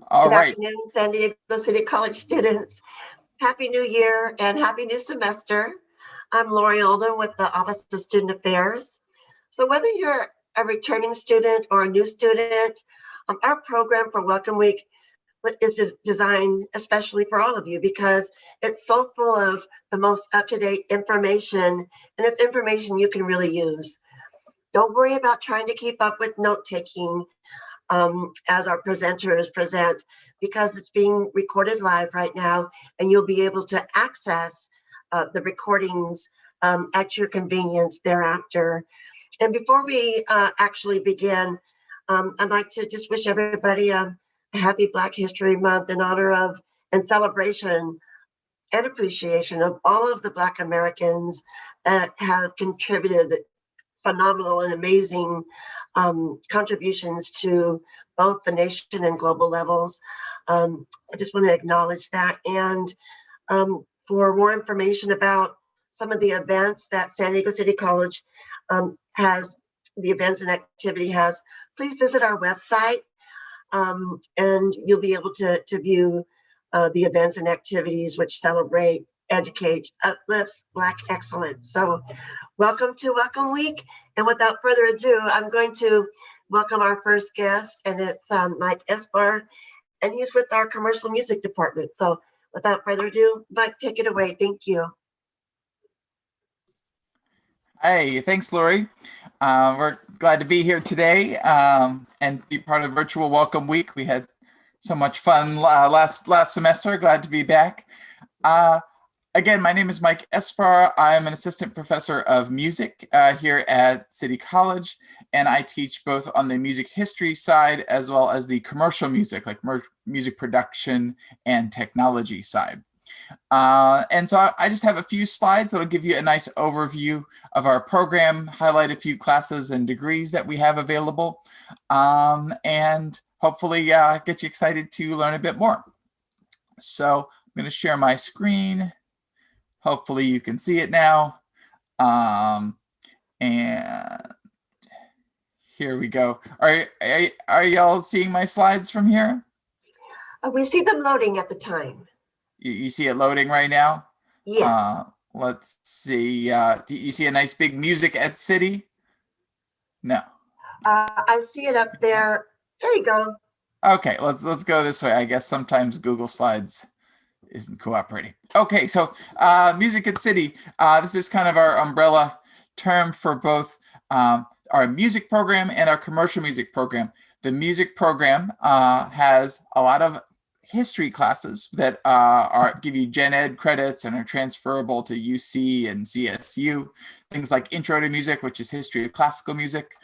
All Good right. afternoon, San Diego City College students. Happy New Year and Happy New Semester. I'm Lori Oldham with the Office of Student Affairs. So whether you're a returning student or a new student, our program for Welcome Week is designed especially for all of you because it's so full of the most up-to-date information, and it's information you can really use. Don't worry about trying to keep up with note-taking as our presenters present, because it's being recorded live right now, and you'll be able to access the recordings at your convenience thereafter. And before we actually begin, I'd like to just wish everybody a happy Black History Month in honor of and celebration and appreciation of all of the Black Americans that have contributed phenomenal and amazing contributions to both the nation and global levels. I just want to acknowledge that. And for more information about some of the events that San Diego City College has, the events and activity has, please visit our website, and you'll be able to view the events and activities which celebrate, educate, uplifts Black excellence. So welcome to Welcome Week. And without further ado, I'm going to welcome our first guest, and it's Mike Espor, and he's with our commercial music department. So without further ado, Mike, take it away. Thank you. Hey, thanks, Lori. We're glad to be here today and be part of Virtual Welcome Week. We had so much fun last semester. Glad to be back. Again, my name is Mike Espor. I'm an assistant professor of music here at City College, and I teach both on the music history side as well as the commercial music, like music production and technology side. And so I just have a few slides that'll give you a nice overview of our program, highlight a few classes and degrees that we have available, and hopefully get you excited to learn a bit more. So I'm going to share my screen. Hopefully you can see it now. And here we go. Are y'all seeing my slides from here? We see them loading at the time. You see it loading right now? Yes. Let's see. Do you see a nice big music at City? No. I see it up there. There you go. Okay, let's go this way. I guess sometimes Google Slides isn't cooperating. Okay, so music at City. This is kind of our umbrella term for both our music program and our commercial music program. The music program has a lot of history classes that give you gen ed credits and are transferable to UC and CSU. Things like Intro to Music, which is history of classical music,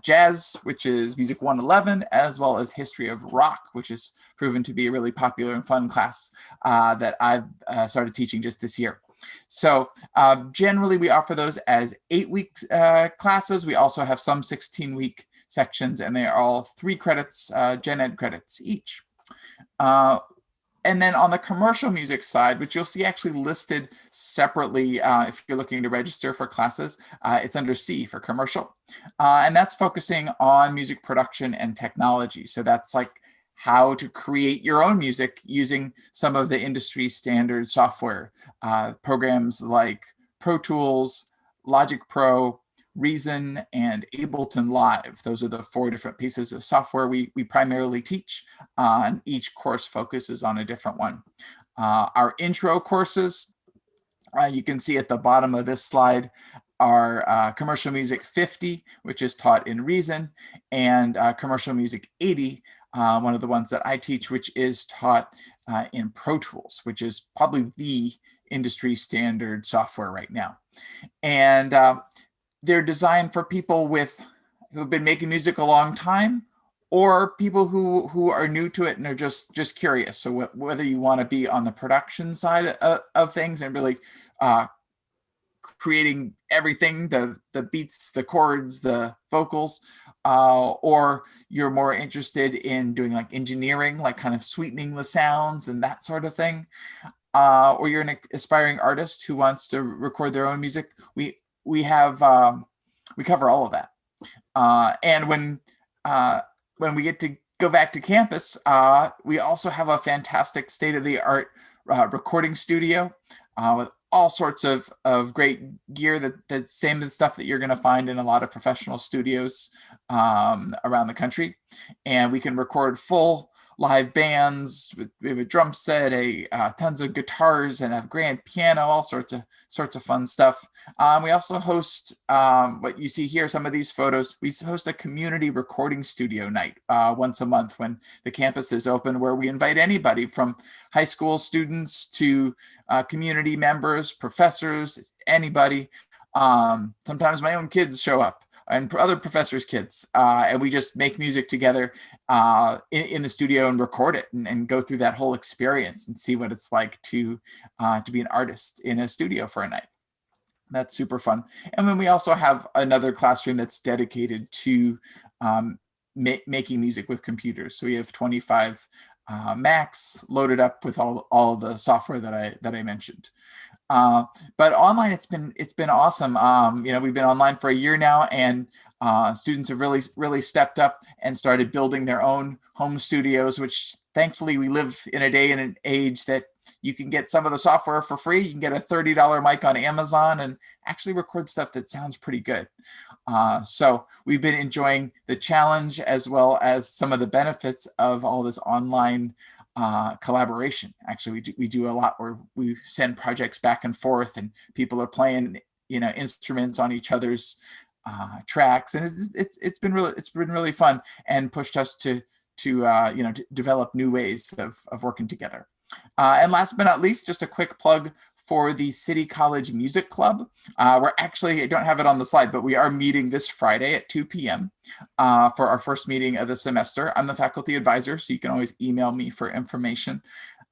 jazz, which is music 111, as well as history of rock, which has proven to be a really popular and fun class that I've started teaching just this year. So generally we offer those as 8-week classes. We also have some 16-week sections, and they are all 3 credits, gen ed credits each. And then on the commercial music side, which you'll see actually listed separately if you're looking to register for classes, it's under C for commercial. And that's focusing on music production and technology. So that's like how to create your own music using some of the industry standard software, programs like Pro Tools, Logic Pro, Reason, and Ableton Live. Those are the 4 different pieces of software we primarily teach, and each course focuses on a different one. Our intro courses, you can see at the bottom of this slide, are Commercial Music 50, which is taught in Reason, and Commercial Music 80, one of the ones that I teach, which is taught in Pro Tools, which is probably the industry standard software right now. And they're designed for people who have been making music a long time, or people who are new to it and are just curious. So whether you want to be on the production side of things and really creating everything, the beats, the chords, the vocals, or you're more interested in doing like engineering, like kind of sweetening the sounds and that sort of thing, or you're an aspiring artist who wants to record their own music, we cover all of that. And when we get go back to campus, we also have a fantastic state-of-the-art recording studio with all sorts of great gear, that same stuff that you're going to find in a lot of professional studios around the country. And we can record full live bands. We have a drum set, tons of guitars, and a grand piano, all sorts of fun stuff. We also host what you see here, some of these photos. We host a community recording studio night once a month when the campus is open, where we invite anybody from high school students to community members, professors, anybody. Sometimes my own kids show up, and other professors' kids, and we just make music together in the studio and record it, and go through that whole experience and see what it's like to be an artist in a studio for a night. That's super fun. And then we also have another classroom that's dedicated to making music with computers. So we have 25 Macs loaded up with all the software that I mentioned. But online, it's been awesome. We've been online for a year now, and students have really stepped up and started building their own home studios, which thankfully we live in a day and an age that you can get some of the software for free. You can get a $30 mic on Amazon and actually record stuff that sounds pretty good. So we've been enjoying the challenge as well as some of the benefits of all this online collaboration. Actually, we do a lot where we send projects back and forth, and people are playing instruments on each other's tracks, and it's been really fun, and pushed us to develop new ways of working together. And last but not least, just a quick plug for the City College Music Club. We're actually, I don't have it on the slide, but we are meeting this Friday at 2 p.m. For our first meeting of the semester. I'm the faculty advisor, so you can always email me for information.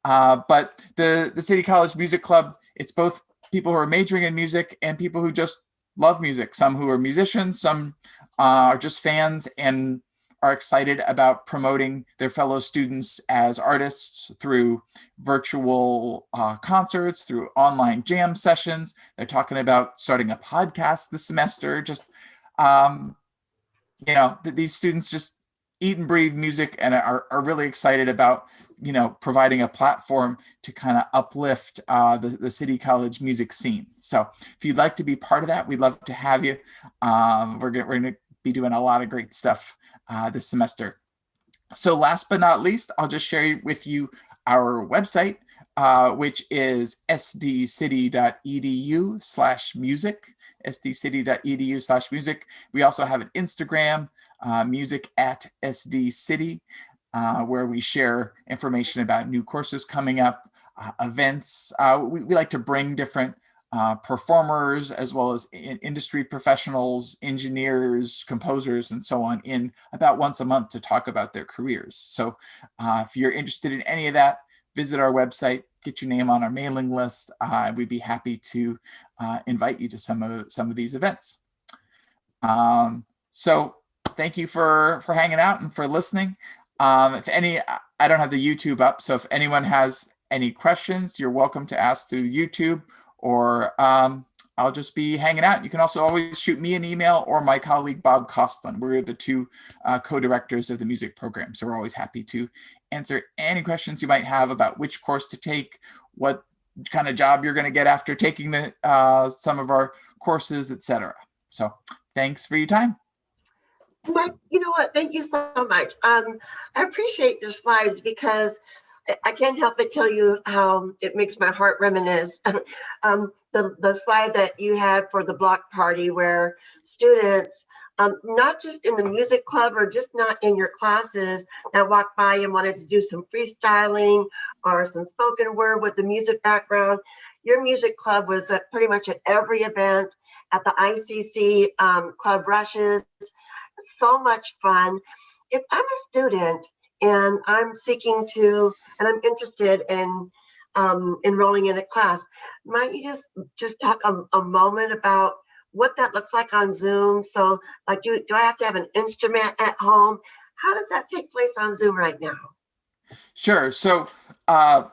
But the City College Music Club, it's both people who are majoring in music and people who just love music. Some who are musicians, some are just fans and are excited about promoting their fellow students as artists through virtual concerts, through online jam sessions. They're talking about starting a podcast this semester. Just, these students just eat and breathe music and are really excited about, providing a platform to kind of uplift the City College music scene. So if you'd like to be part of that, we'd love to have you. We're going to be doing a lot of great stuff this semester. So last but not least, I'll just share with you our website, which is sdcd.edu/music, sdcd.edu/music. We also have an Instagram, music@sdcity, where we share information about new courses coming up, events. We like to bring different performers as well as industry professionals, engineers, composers, and so on in about once a month to talk about their careers. So if you're interested in any of that, visit our website, get your name on our mailing list. We'd be happy to invite you to some of these events. So thank you for hanging out and for listening. I don't have the YouTube up, so if anyone has any questions, you're welcome to ask through YouTube, or I'll just be hanging out. You can also always shoot me an email or my colleague, Bob Costlin. We're the two co-directors of the music program. So we're always happy to answer any questions you might have about which course to take, what kind of job you're going to get after taking some of our courses, etc. So thanks for your time. Mike, you know what? Thank you so much. I appreciate your slides because I can't help but tell you how it makes my heart reminisce. The slide that you had for the block party where students, not just in the music club or just not in your classes, that walked by and wanted to do some freestyling or some spoken word with the music background. Your music club was pretty much at every event, at the Icc club rushes. So much fun. If I'm a student and I'm I'm interested in enrolling in a class, might you just talk a moment about what that looks like on Zoom? So like, do I have to have an instrument at home? How does that take place on Zoom right now? Sure. So I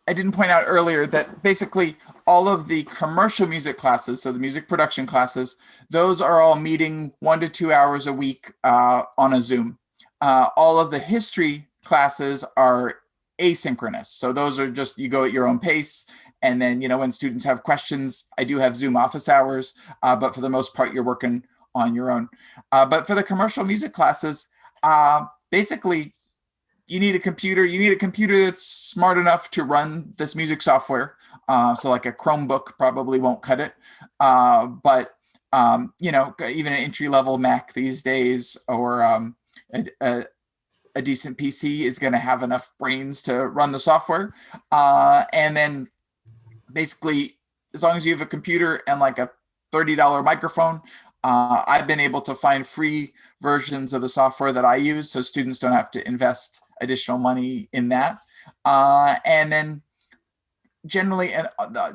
didn't point out earlier that basically all of the commercial music classes, so the music production classes, those are all meeting 1 to 2 hours a week on a Zoom. all of the history classes are asynchronous. So those are just, you go at your own pace. And then, when students have questions, I do have Zoom office hours, but for the most part, you're working on your own. But for the commercial music classes, basically, you need a computer. You need a computer that's smart enough to run this music software. So like a Chromebook probably won't cut it. But even an entry-level Mac these days, or a decent PC is going to have enough brains to run the software. And then basically, as long as you have a computer and like a $30 microphone, I've been able to find free versions of the software that I use, so students don't have to invest additional money in that. And then generally,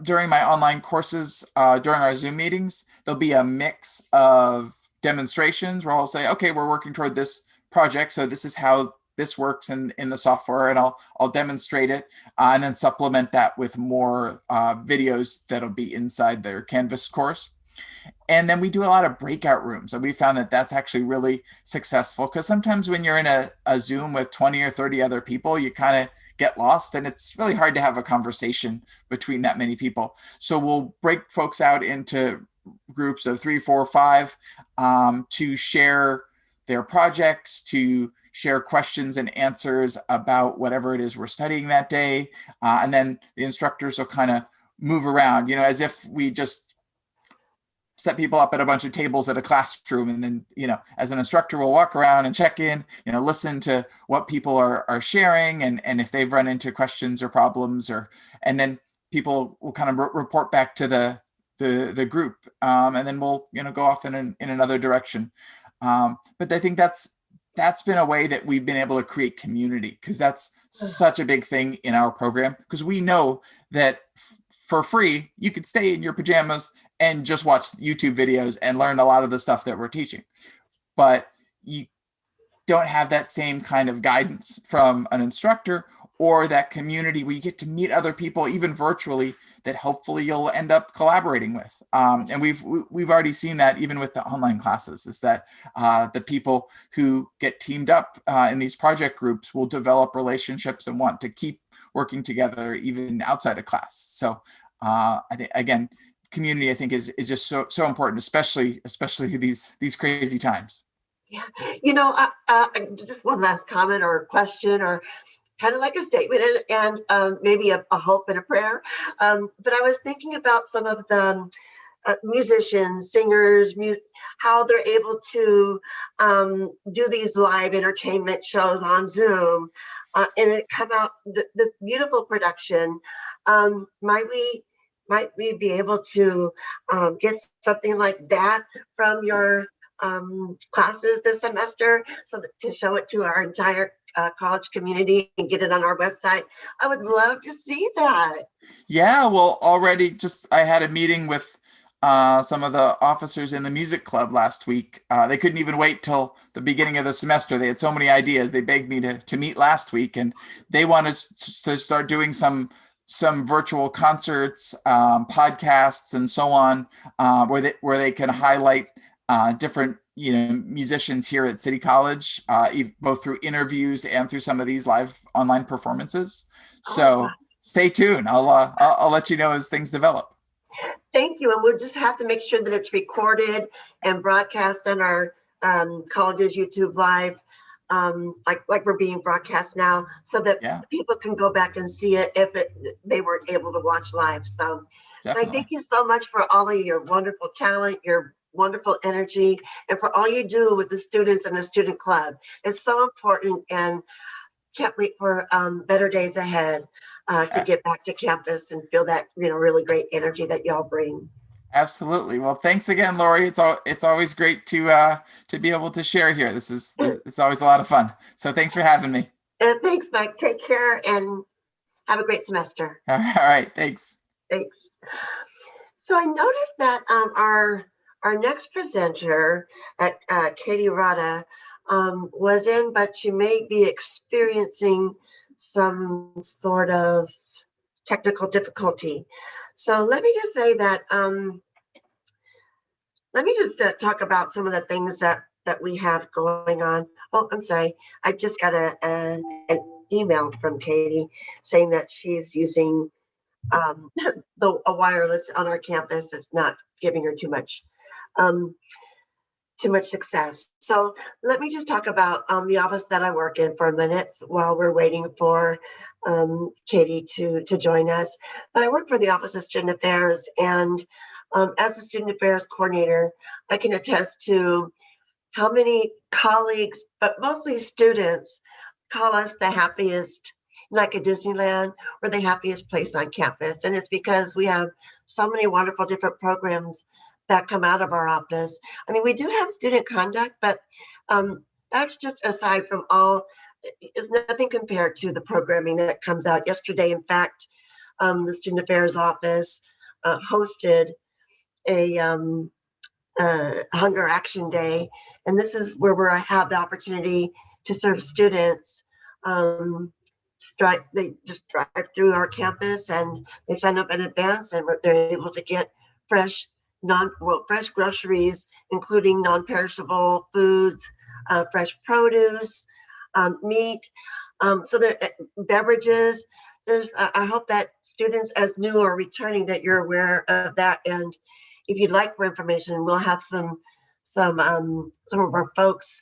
during my online courses, during our Zoom meetings, there'll be a mix of demonstrations where I'll say, okay, we're working toward this project, so this is how this works in the software, and I'll demonstrate it, and then supplement that with more videos that'll be inside their Canvas course. And then we do a lot of breakout rooms, and we found that that's actually really successful, because sometimes when you're in a Zoom with 20 or 30 other people, you kind of get lost, and it's really hard to have a conversation between that many people. So we'll break folks out into groups of 3, 4, 5 to share their projects, to share questions and answers about whatever it is we're studying that day. And then the instructors will kind of move around, as if we just set people up at a bunch of tables at a classroom. And then, as an instructor, we'll walk around and check in, listen to what people are sharing, and if they've run into questions or problems, and then people will kind of report back to the group. And then we'll, go off in another direction. But I think that's been a way that we've been able to create community, because that's such a big thing in our program, because we know that for free, you could stay in your pajamas and just watch YouTube videos and learn a lot of the stuff that we're teaching. But you don't have that same kind of guidance from an instructor, or that community where you get to meet other people, even virtually, that hopefully you'll end up collaborating with. And we've already seen that even with the online classes, is that the people who get teamed up in these project groups will develop relationships and want to keep working together even outside of class. So I think, again, community, I think, is just so important, especially these crazy times. Yeah, just one last comment or question, or kind of like a statement, and maybe a hope and a prayer. But I was thinking about some of the musicians, singers, how they're able to do these live entertainment shows on Zoom, and it come out this beautiful production. Might we be able to get something like that from your classes this semester, so that, to show it to our entire college community and get it on our website? I would love to see that. Yeah, well, already I had a meeting with some of the officers in the music club last week. They couldn't even wait till the beginning of the semester. They had so many ideas. They begged me to meet last week, and they wanted to start doing some virtual concerts, podcasts, and so on, where they can highlight different musicians here at City College, both through interviews and through some of these live online performances. So stay tuned. I'll let you know as things develop. Thank you. And we'll just have to make sure that it's recorded and broadcast on our college's YouTube live, like we're being broadcast now, so that people can go back and see it if they weren't able to watch live. So I thank you so much for all of your wonderful talent, your wonderful energy, and for all you do with the students and the student club. It's so important, and can't wait for better days ahead to get back to campus and feel that really great energy that y'all bring. Absolutely. Well, thanks again, Lori. It's always great to be able to share here. It's always a lot of fun. So thanks for having me. Thanks, Mike. Take care and have a great semester. All right. Thanks. Thanks. So I noticed that our next presenter, Katie Rada, was in, but she may be experiencing some sort of technical difficulty. So let me just say that, let me just talk about some of the things that that we have going on. Oh, I'm sorry. I just got an email from Katie saying that she's using a wireless on our campus. It's not giving her um, too much success. So let me just talk about the office that I work in for a minute while we're waiting for Katie to join us. I work for the Office of Student Affairs, and as a Student Affairs coordinator, I can attest to how many colleagues, but mostly students, call us the happiest, like a Disneyland, or the happiest place on campus. And it's because we have so many wonderful different programs that come out of our office. I mean, we do have student conduct, but that's just aside from all, it's nothing compared to the programming that comes out. Yesterday, in fact, the Student Affairs Office hosted a Hunger Action Day. And this is where I have the opportunity to serve students. They just drive through our campus and they sign up in advance, and they're able to get fresh groceries, including non-perishable foods, fresh produce, meat. So there beverages. I hope that students as new or returning, that you're aware of that. And if you'd like more information, we'll have some of our folks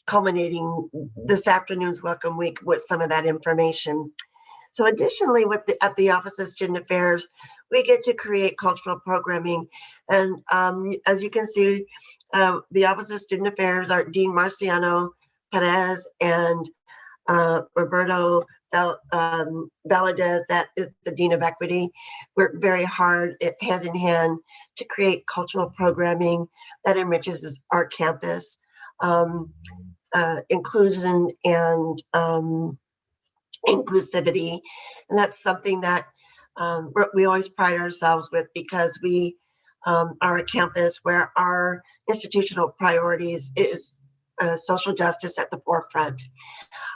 culminating this afternoon's welcome week with some of that information. So additionally, at the Office of Student Affairs, we get to create cultural programming. And as you can see, the Office of Student Affairs, our Dean Marciano Perez and Roberto Valadez, that is the Dean of Equity, work very hard hand in hand to create cultural programming that enriches our campus, inclusion and inclusivity. And that's something that we always pride ourselves with, because we are a campus where our institutional priorities is social justice at the forefront.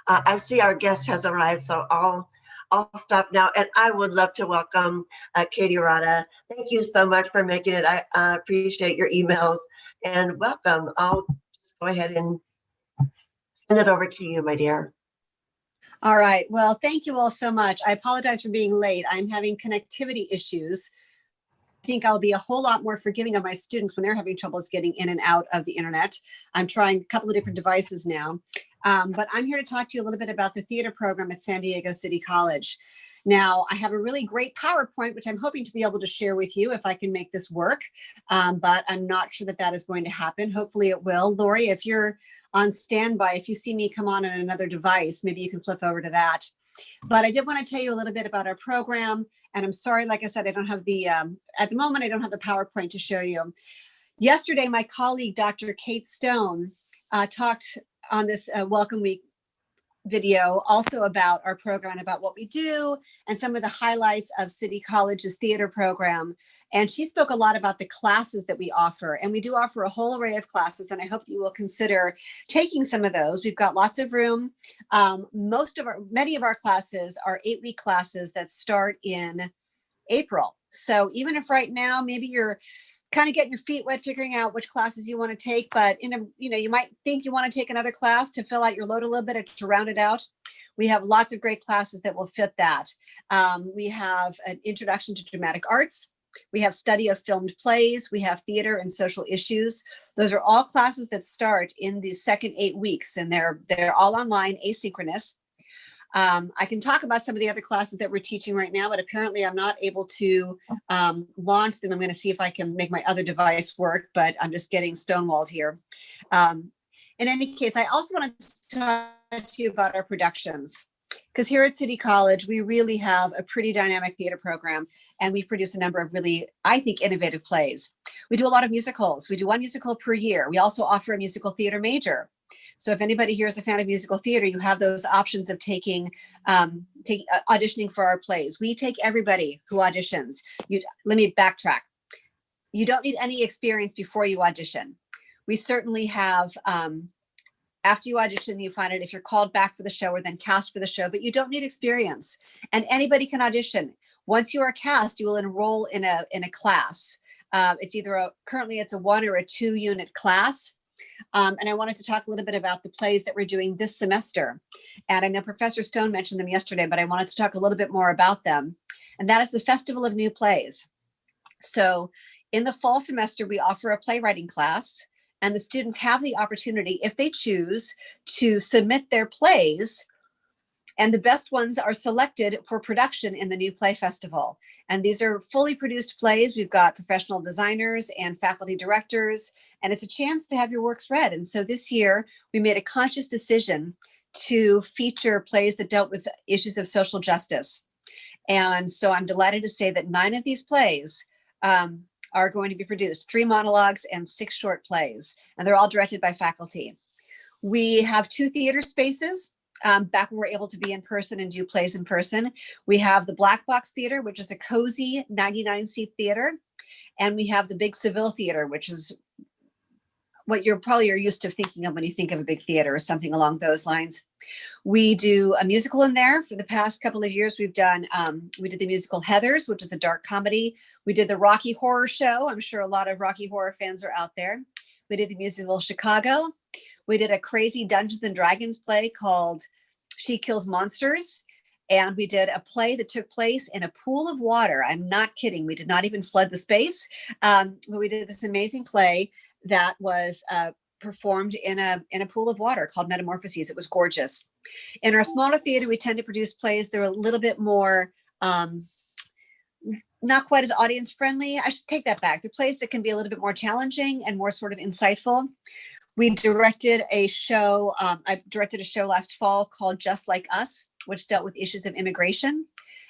I see our guest has arrived, so I'll stop now, and I would love to welcome Katie Rada. Thank you so much for making it. I appreciate your emails, and welcome. I'll just go ahead and send it over to you, my dear. All right. Well, thank you all so much. I apologize for being late. I'm having connectivity issues. I think I'll be a whole lot more forgiving of my students when they're having troubles getting in and out of the internet. I'm trying a couple of different devices now, but I'm here to talk to you a little bit about the theater program at San Diego City College. Now, I have a really great PowerPoint, which I'm hoping to be able to share with you if I can make this work, but I'm not sure that that is going to happen. Hopefully it will. Lori, if you're on standby, if you see me come on another device, maybe you can flip over to that. But I did want to tell you a little bit about our program. And I'm sorry, like I said, I don't have the, at the moment, I don't have the PowerPoint to show you. Yesterday, my colleague, Dr. Kate Stone, talked on this Welcome Week video also about our program and about what we do and some of the highlights of City College's theater program. And she spoke a lot about the classes that we offer. And we do offer a whole array of classes, and I hope that you will consider taking some of those. We've got lots of room. Many of our classes are 8-week classes that start in April. So even if right now, maybe you're kind of getting your feet wet, figuring out which classes you want to take, but you might think you want to take another class to fill out your load a little bit, to round it out. We have lots of great classes that will fit that. We have an introduction to dramatic arts. We have study of filmed plays. We have theater and social issues. Those are all classes that start in the second 8 weeks, and they're all online, asynchronous. I can talk about some of the other classes that we're teaching right now, but apparently I'm not able to launch them. I'm going to see if I can make my other device work, but I'm just getting stonewalled here. In any case, I also want to talk to you about our productions, because here at City College, we really have a pretty dynamic theater program, and we produce a number of really, I think, innovative plays. We do a lot of musicals. We do 1 musical per year. We also offer a musical theater major. So if anybody here is a fan of musical theater, you have those options of auditioning for our plays. We take everybody who auditions. Let me backtrack. You don't need any experience before you audition. We certainly have, after you audition, you find out if you're called back for the show or then cast for the show, but you don't need experience, and anybody can audition. Once you are cast, you will enroll in a class. It's either currently it's a 1 or a 2 unit class. And I wanted to talk a little bit about the plays that we're doing this semester. And I know Professor Stone mentioned them yesterday, but I wanted to talk a little bit more about them. And that is the Festival of New Plays. So in the fall semester, we offer a playwriting class, and the students have the opportunity, if they choose, to submit their plays, and the best ones are selected for production in the New Play Festival. And these are fully produced plays. We've got professional designers and faculty directors, and it's a chance to have your works read. And so this year, we made a conscious decision to feature plays that dealt with issues of social justice. And so I'm delighted to say that 9 of these plays are going to be produced, 3 monologues and 6 short plays, and they're all directed by faculty. We have 2 theater spaces. Back when we're able to be in person and do plays in person. We have the Black Box Theater, which is a cozy 99-seat theater. And we have the Big Seville Theater, which is what you're probably used to thinking of when you think of a big theater or something along those lines. We do a musical in there. For the past couple of years, we did the musical Heathers, which is a dark comedy. We did the Rocky Horror Show. I'm sure a lot of Rocky Horror fans are out there. We did the musical Chicago. We did a crazy Dungeons and Dragons play called She Kills Monsters. And we did a play that took place in a pool of water. I'm not kidding. We did not even flood the space. But we did this amazing play that was performed in a pool of water called Metamorphoses. It was gorgeous. In our smaller theater, we tend to produce plays that are a little bit more, not quite as audience friendly. I should take that back. The plays that can be a little bit more challenging and more sort of insightful. We directed a show, I directed a show last fall called Just Like Us, which dealt with issues of immigration.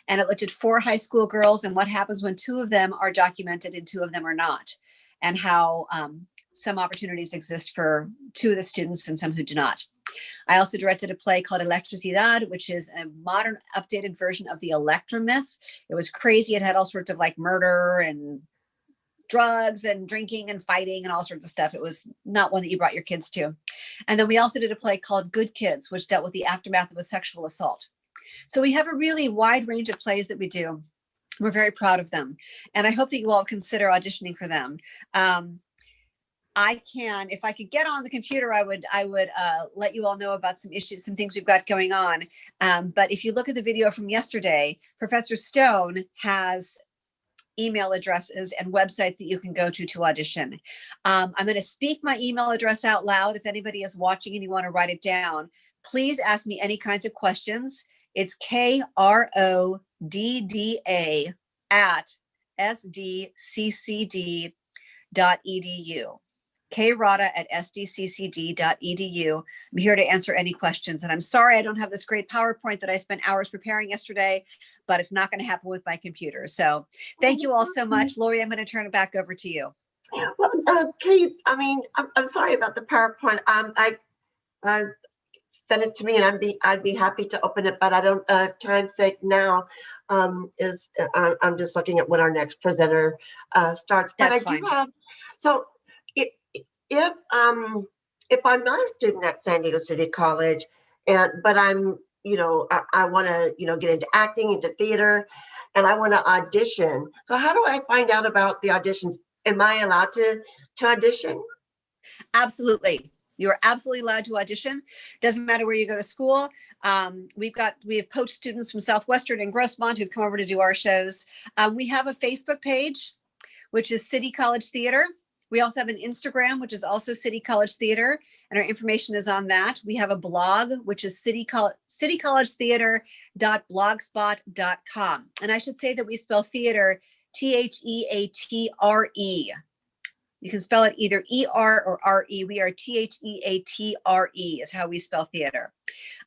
And it looked at 4 high school girls and what happens when 2 of them are documented and 2 of them are not. And how some opportunities exist for 2 of the students and some who do not. I also directed a play called Electricidad, which is a modern updated version of the Electra myth. It was crazy. It had all sorts of like murder and drugs and drinking and fighting and all sorts of stuff. It was not one that you brought your kids to. And then we also did a play called Good Kids, which dealt with the aftermath of a sexual assault. So we have a really wide range of plays that we do. We're very proud of them. And I hope that you all consider auditioning for them. If I could get on the computer, I would let you all know about some issues, some things we've got going on. But if you look at the video from yesterday, Professor Stone has email addresses and website that you can go to audition. I'm going to speak my email address out loud. If anybody is watching and you want to write it down, please ask me any kinds of questions. It's KRODA@sdccd.edu. krada@sdccd.edu. I'm here to answer any questions. And I'm sorry I don't have this great PowerPoint that I spent hours preparing yesterday, but it's not going to happen with my computer. So thank you all so much. Lori, I'm going to turn it back over to you. Well, Kate, I'm sorry about the PowerPoint. I send it to me and I'd be happy to open it, but I don't, time's sake now, I'm just looking at when our next presenter starts. But That's I do fine. have, so if I'm not a student at San Diego City College, but I'm, I want to, get into acting, into theater, and I want to audition. So how do I find out about the auditions? Am I allowed to audition? Absolutely. You're absolutely allowed to audition. Doesn't matter where you go to school. We have poached students from Southwestern and Grossmont who've come over to do our shows. We have a Facebook page, which is City College Theater. We also have an Instagram, which is also City College Theater, and our information is on that. We have a blog, which is citycollegetheater.blogspot.com. And I should say that we spell theater Theatre. You can spell it either ER or RE. We are Theatre is how we spell theater.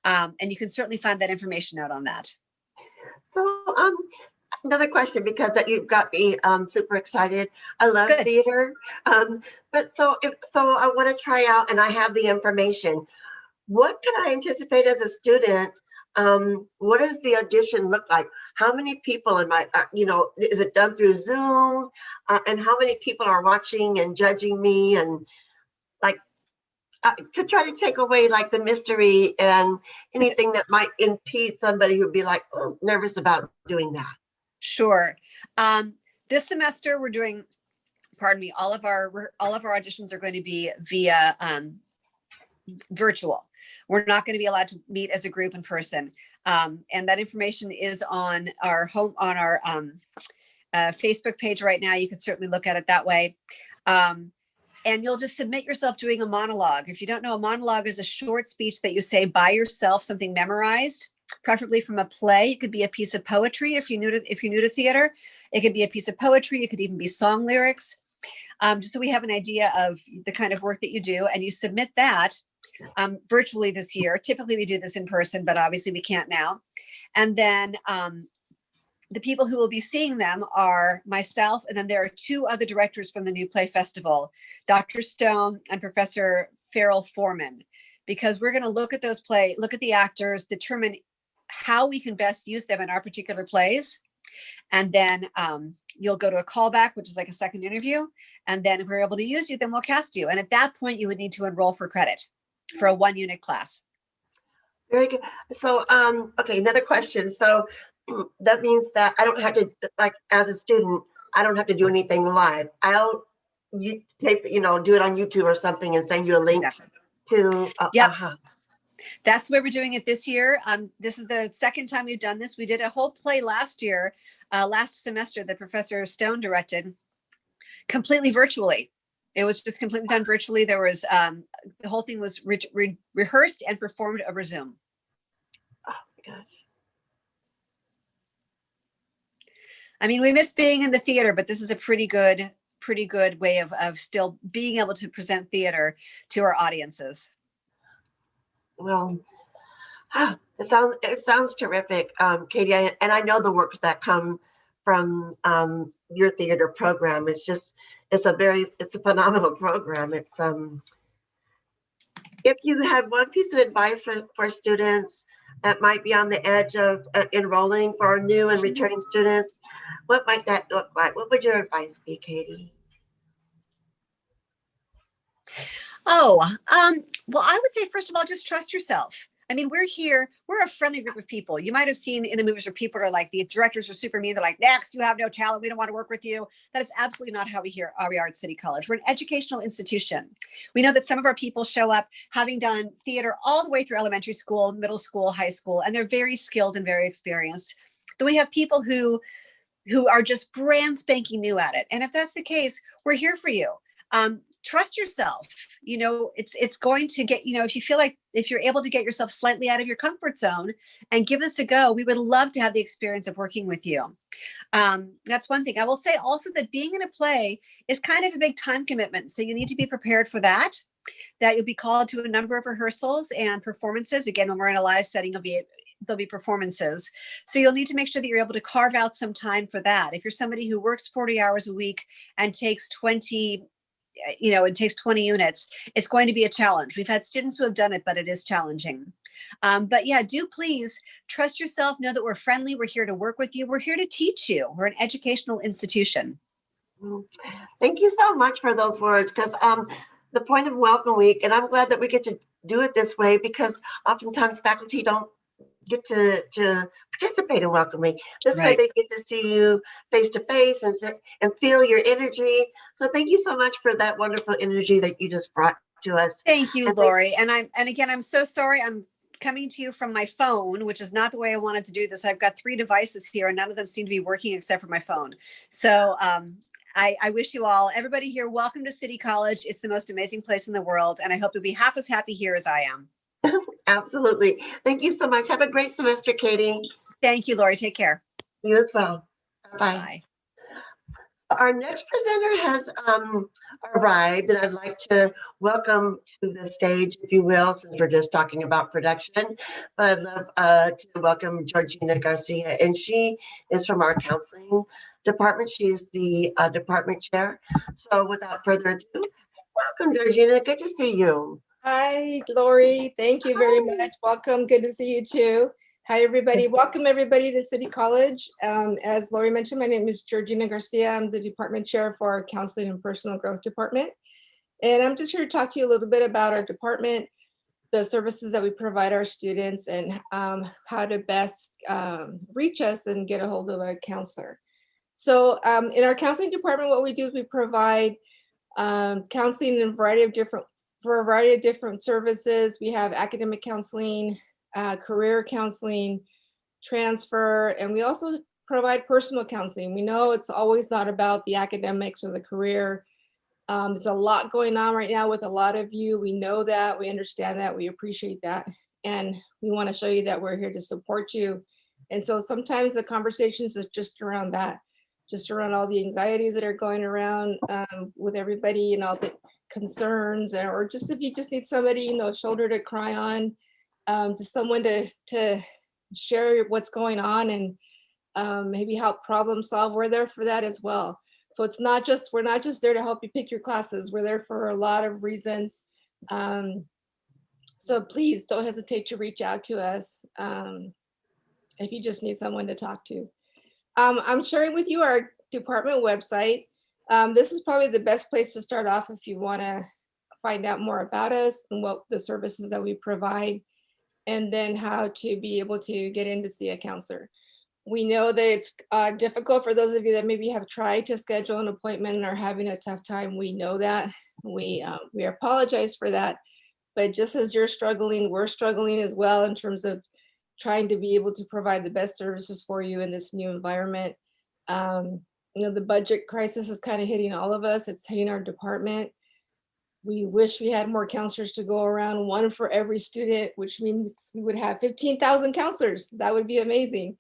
And you can certainly find that information out on that. So another question, because that you've got me super excited. I love Good. theater. But so I want to try out and I have the information. What can I anticipate as a student? What does the audition look like? How many people am I, is it done through Zoom? And how many people are watching and judging me? And like, to try to take away like the mystery and anything that might impede somebody who'd be like, oh, nervous about doing that. Sure. This semester, we're doing pardon me, all of our auditions are going to be via virtual. We're not going to be allowed to meet as a group in person. And that information is on our Facebook page right now. You can certainly look at it that way. And you'll just submit yourself doing a monologue. If you don't know, a monologue is a short speech that you say by yourself, something memorized, preferably from a play. It could be a piece of poetry if you're new to theater. It could be a piece of poetry. It could even be song lyrics. Just so we have an idea of the kind of work that you do, and you submit that virtually this year. Typically we do this in person, but obviously we can't now. And then the people who will be seeing them are myself, and then there are two other directors from the New Play Festival, Dr. Stone and Professor Farrell Foreman, because we're going to look at those look at the actors, determine how we can best use them in our particular plays. And then you'll go to a callback, which is like a second interview. And then if we're able to use you, then we'll cast you. And at that point, you would need to enroll for credit for a 1-unit class. Very good. So, okay, another question. So that means that I don't have to, like, as a student, I don't have to do anything live. You tape, do it on YouTube or something and send you a link to. Yep. That's the way we're doing it this year. This is the second time we've done this. We did a whole play last year, last semester that Professor Stone directed, completely virtually. It was just completely done virtually. There was the whole thing was rehearsed and performed over Zoom. Oh my gosh. I mean, we miss being in the theater, but this is a pretty good way of still being able to present theater to our audiences. Well, it sounds terrific, Katie. And I know the works that come from your theater program. It's a phenomenal program. It's if you had one piece of advice for students that might be on the edge of enrolling for our new and returning students, what might that look like? What would your advice be, Katie? Oh, well, I would say, first of all, just trust yourself. I mean, we're a friendly group of people. You might have seen in the movies where people are like, the directors are super mean. They're like, next, you have no talent. We don't want to work with you. That is absolutely not how we are at City College. We're an educational institution. We know that some of our people show up having done theater all the way through elementary school, middle school, high school, and they're very skilled and very experienced. Then we have people who are just brand spanking new at it. And if that's the case, we're here for you. Trust yourself. It's going to get, if you feel like, if you're able to get yourself slightly out of your comfort zone and give this a go, we would love to have the experience of working with you. That's one thing. I will say also that being in a play is kind of a big time commitment. So you need to be prepared for that you'll be called to a number of rehearsals and performances. Again, when we're in a live setting, there'll be performances. So you'll need to make sure that you're able to carve out some time for that. If you're somebody who works 40 hours a week and takes 20 units, it's going to be a challenge. We've had students who have done it, but it is challenging. But yeah, do please trust yourself. Know that we're friendly. We're here to work with you. We're here to teach you. We're an educational institution. Thank you so much for those words, because the point of Welcome Week, and I'm glad that we get to do it this way, because oftentimes faculty don't get to participate in Welcome Week. This way they get to see you face to face and feel your energy. So thank you so much for that wonderful energy that you just brought to us. Thank you, Lori. And again, I'm so sorry. I'm coming to you from my phone, which is not the way I wanted to do this. I've got 3 devices here and none of them seem to be working except for my phone. So I wish you all, everybody here, welcome to City College. It's the most amazing place in the world. And I hope you'll be half as happy here as I am. Absolutely. Thank you so much. Have a great semester, Katie. Thank you, Lori. Take care. You as well. Bye. Bye. Our next presenter has arrived, and I'd like to welcome to the stage, if you will, since we're just talking about production. But I'd love to welcome Georgina Garcia, and she is from our counseling department. She's the department chair. So without further ado, welcome, Georgina. Good to see you. Hi, Lori. Thank you very much. Welcome. Good to see you too. Hi, everybody. Welcome, everybody, to City College. As Lori mentioned, my name is Georgina Garcia. I'm the department chair for our Counseling and Personal Growth Department. And I'm just here to talk to you a little bit about our department, the services that we provide our students, and how to best reach us and get a hold of a counselor. So in our counseling department, what we do is we provide counseling in a variety of different services. We have academic counseling, career counseling, transfer, and we also provide personal counseling. We know it's always not about the academics or the career. There's a lot going on right now with a lot of you. We know that, we understand that, we appreciate that. And we want to show you that we're here to support you. And so sometimes the conversations is just around that, just around all the anxieties that are going around with everybody and all the concerns, or just if you just need somebody, you know, a shoulder to cry on, just someone to share what's going on and maybe help problem solve. We're there for that as well. So it's not just, we're not just there to help you pick your classes. We're there for a lot of reasons. So please don't hesitate to reach out to us if you just need someone to talk to. I'm sharing with you our department website. This is probably the best place to start off if you want to find out more about us and what the services that we provide, and then how to be able to get in to see a counselor. We know that it's difficult for those of you that maybe have tried to schedule an appointment and are having a tough time. We know that. We apologize for that. But just as you're struggling, we're struggling as well in terms of trying to be able to provide the best services for you in this new environment. You know, the budget crisis is kind of hitting all of us. It's hitting our department. We wish we had more counselors to go around, one for every student, which means we would have 15,000 counselors. That would be amazing.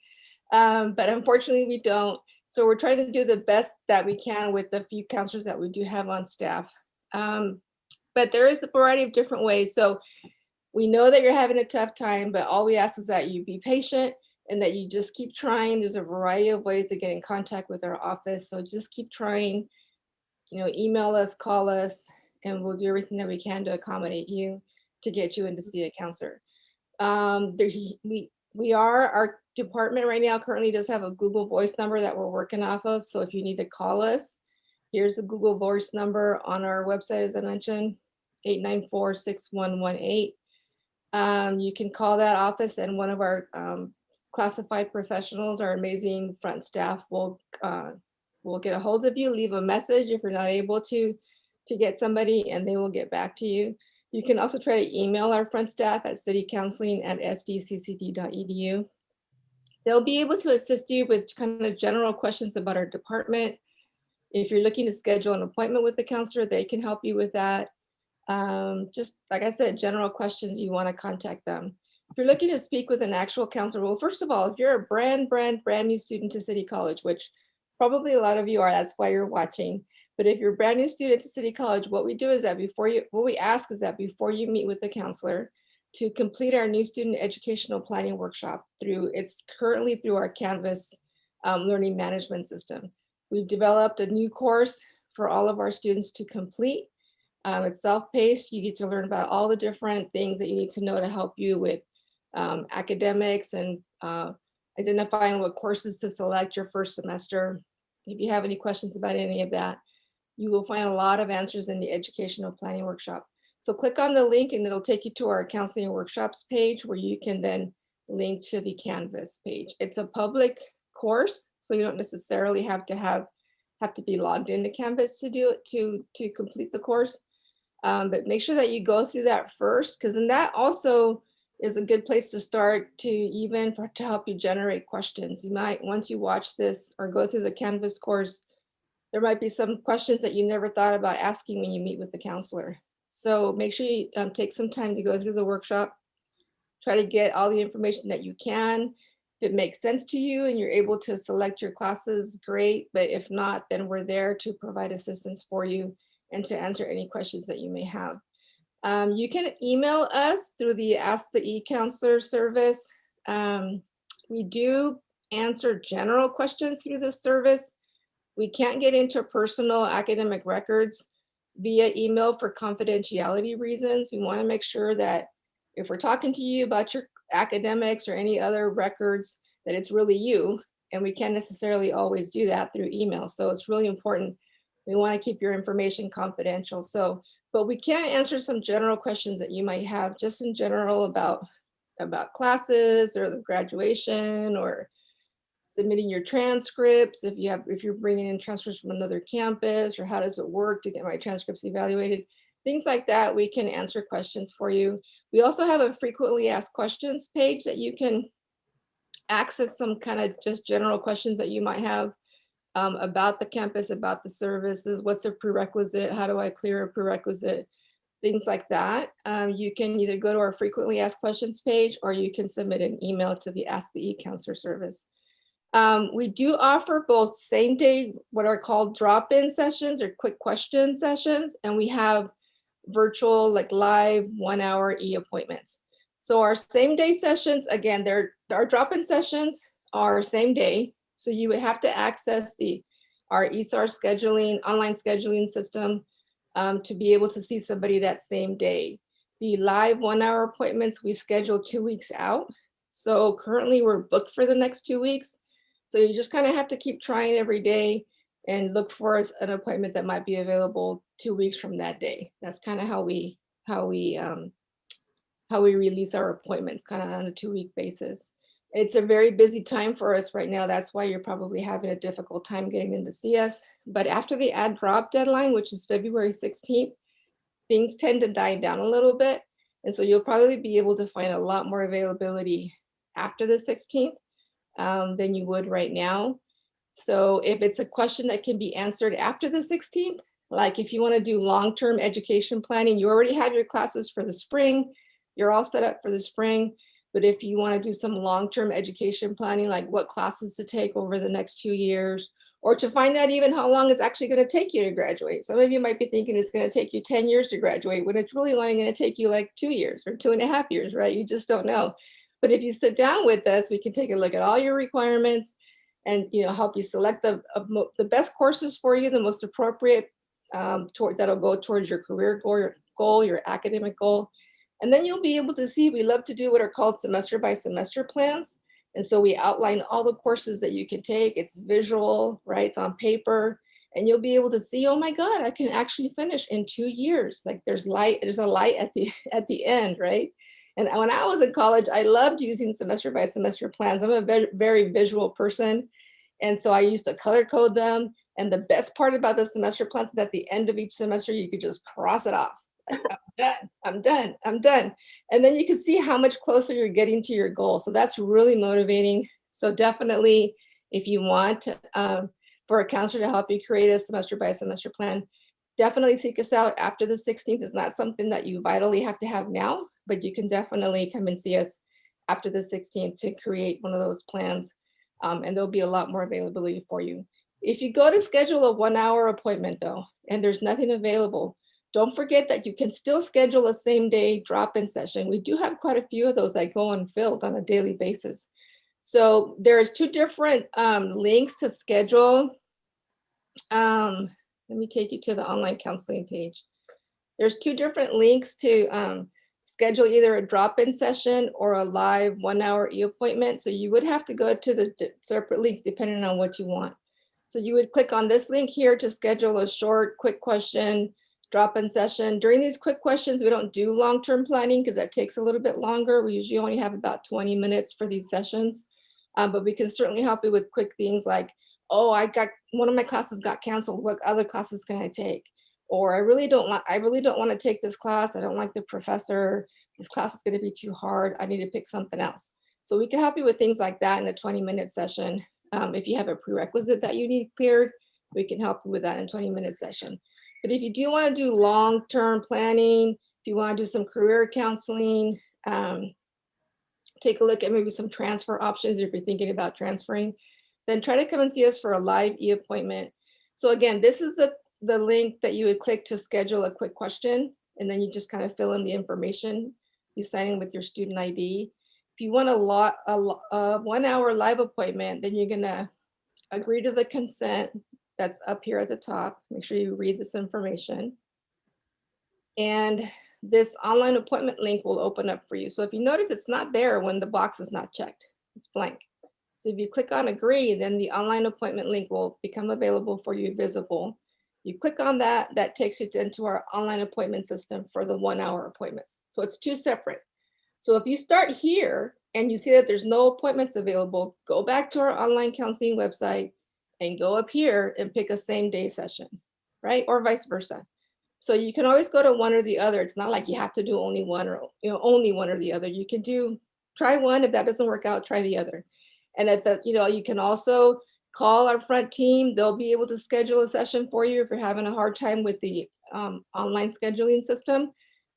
But unfortunately we don't. So we're trying to do the best that we can with the few counselors that we do have on staff. But there is a variety of different ways. So we know that you're having a tough time, but all we ask is that you be patient and that you just keep trying. There's a variety of ways to get in contact with our office. So just keep trying, you know, email us, call us, and we'll do everything that we can to accommodate you to get you in to see a counselor. Our department right now currently does have a Google Voice number that we're working off of. So if you need to call us, here's the Google Voice number on our website, as I mentioned, 894-6118. You can call that office and one of our classified professionals, our amazing front staff, will get a hold of you, leave a message if you're not able to get somebody, and they will get back to you. You can also try to email our front staff at citycounseling@sdccd.edu. They'll be able to assist you with kind of general questions about our department. If you're looking to schedule an appointment with the counselor, they can help you with that. Just like I said, general questions, you want to contact them. If you're looking to speak with an actual counselor, well, first of all, if you're a brand new student to City College, which probably a lot of you are, that's why you're watching. But if you're a brand new student to City College, what we do is that before you meet with the counselor, to complete our new student educational planning workshop it's currently through our Canvas learning management system. We've developed a new course for all of our students to complete. It's self-paced. You get to learn about all the different things that you need to know to help you with academics and identifying what courses to select your first semester. If you have any questions about any of that, you will find a lot of answers in the educational planning workshop. So click on the link and it'll take you to our counseling workshops page where you can then link to the Canvas page. It's a public course, so you don't necessarily have to be logged into Canvas to do it, to complete the course. But make sure that you go through that first, because then that also is a good place to start to help you generate questions. You might, once you watch this or go through the Canvas course, there might be some questions that you never thought about asking when you meet with the counselor. So make sure you take some time to go through the workshop, try to get all the information that you can. If it makes sense to you and you're able to select your classes, great. But if not, then we're there to provide assistance for you and to answer any questions that you may have. You can email us through the Ask the eCounselor service. We do answer general questions through this service. We can't get into personal academic records via email for confidentiality reasons. We want to make sure that if we're talking to you about your academics or any other records, that it's really you, and we can't necessarily always do that through email. So it's really important. We want to keep your information confidential. So, but we can answer some general questions that you might have just in general about classes or the graduation or submitting your transcripts, if you're bringing in transcripts from another campus, or how does it work to get my transcripts evaluated, things like that, we can answer questions for you. We also have a frequently asked questions page that you can access some kind of just general questions that you might have about the campus, about the services, what's a prerequisite, how do I clear a prerequisite, things like that. You can either go to our frequently asked questions page, or you can submit an email to the Ask the E-Counselor service. We do offer both same day, what are called drop-in sessions or quick question sessions, and we have virtual, like live 1 hour e-appointments. So our same day sessions, again, our drop-in sessions are same day. So you would have to access our ESAR scheduling, online scheduling system to be able to see somebody that same day. The live 1 hour appointments, we schedule 2 weeks out. So currently we're booked for the next 2 weeks. So you just kind of have to keep trying every day and look for an appointment that might be available 2 weeks from that day. That's kind of how we release our appointments, kind of on a 2 week basis. It's a very busy time for us right now. That's why you're probably having a difficult time getting in to see us. But after the ad drop deadline, which is February 16th, things tend to die down a little bit. And so you'll probably be able to find a lot more availability after the 16th than you would right now. So if it's a question that can be answered after the 16th, like if you want to do long-term education planning, you already have your classes for the spring, you're all set up for the spring. But if you want to do some long-term education planning, like what classes to take over the next 2 years, or to find out even how long it's actually going to take you to graduate. Some of you might be thinking it's going to take you 10 years to graduate, when it's really only going to take you like 2 years or 2.5 years, right? You just don't know. But if you sit down with us, we can take a look at all your requirements and help you select the best courses for you, the most appropriate that'll go towards your career goal, your academic goal. And then you'll be able to see, we love to do what are called semester by semester plans. And so we outline all the courses that you can take. It's visual, right? It's on paper. And you'll be able to see, oh my God, I can actually finish in 2 years. Like there's a light at the end, right? And when I was in college, I loved using semester by semester plans. I'm a very, very visual person. And so I used to color code them. And the best part about the semester plans is at the end of each semester, you could just cross it off. Like, I'm done. And then you can see how much closer you're getting to your goal. So that's really motivating. So definitely, if you want for a counselor to help you create a semester by semester plan, definitely seek us out after the 16th. It's not something that you vitally have to have now, but you can definitely come and see us after the 16th to create one of those plans. And there'll be a lot more availability for you. If you go to schedule a 1 hour appointment though, and there's nothing available, don't forget that you can still schedule a same day drop-in session. We do have quite a few of those that go unfilled on a daily basis. So there's 2 different links to schedule. Let me take you to the online counseling page. There's 2 different links to schedule either a drop-in session or a live 1 hour e-appointment. So you would have to go to the separate links depending on what you want. So you would click on this link here to schedule a short, quick question drop-in session. During these quick questions, we don't do long-term planning because that takes a little bit longer. We usually only have about 20 minutes for these sessions, but we can certainly help you with quick things like, oh, one of my classes got canceled. What other classes can I take? Or I really don't want to take this class. I don't like the professor. This class is going to be too hard. I need to pick something else. So we can help you with things like that in a 20-minute session. If you have a prerequisite that you need cleared, we can help you with that in a 20-minute session. But if you do want to do long-term planning, if you want to do some career counseling, take a look at maybe some transfer options if you're thinking about transferring, then try to come and see us for a live e-appointment. So again, this is the link that you would click to schedule a quick question, and then you just kind of fill in the information. You sign in with your student ID. If you want a 1 hour live appointment, then you're gonna agree to the consent that's up here at the top. Make sure you read this information. And this online appointment link will open up for you. So if you notice, it's not there when the box is not checked, it's blank. So if you click on agree, then the online appointment link will become available for you, visible. You click on that, that takes you into our online appointment system for the 1 hour appointments. So it's 2 separate. So if you start here and you see that there's no appointments available, go back to our online counseling website and go up here and pick a same day session, right? Or vice versa. So you can always go to one or the other. It's not like you have to do only one or, only one or the other. You can try one. If that doesn't work out, try the other. And you can also call our front team. They'll be able to schedule a session for you if you're having a hard time with the online scheduling system.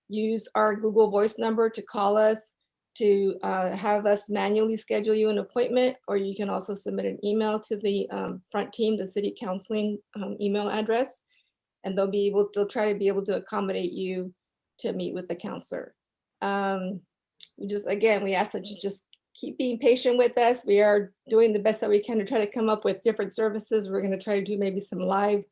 Use our Google Voice number to call us to have us manually schedule you an appointment, or you can also submit an email to the front team, the city counseling email address, and they'll try to be able to accommodate you to meet with the counselor. We ask that you just keep being patient with us. We are doing the best that we can to try to come up with different services. We're going to try to do maybe some live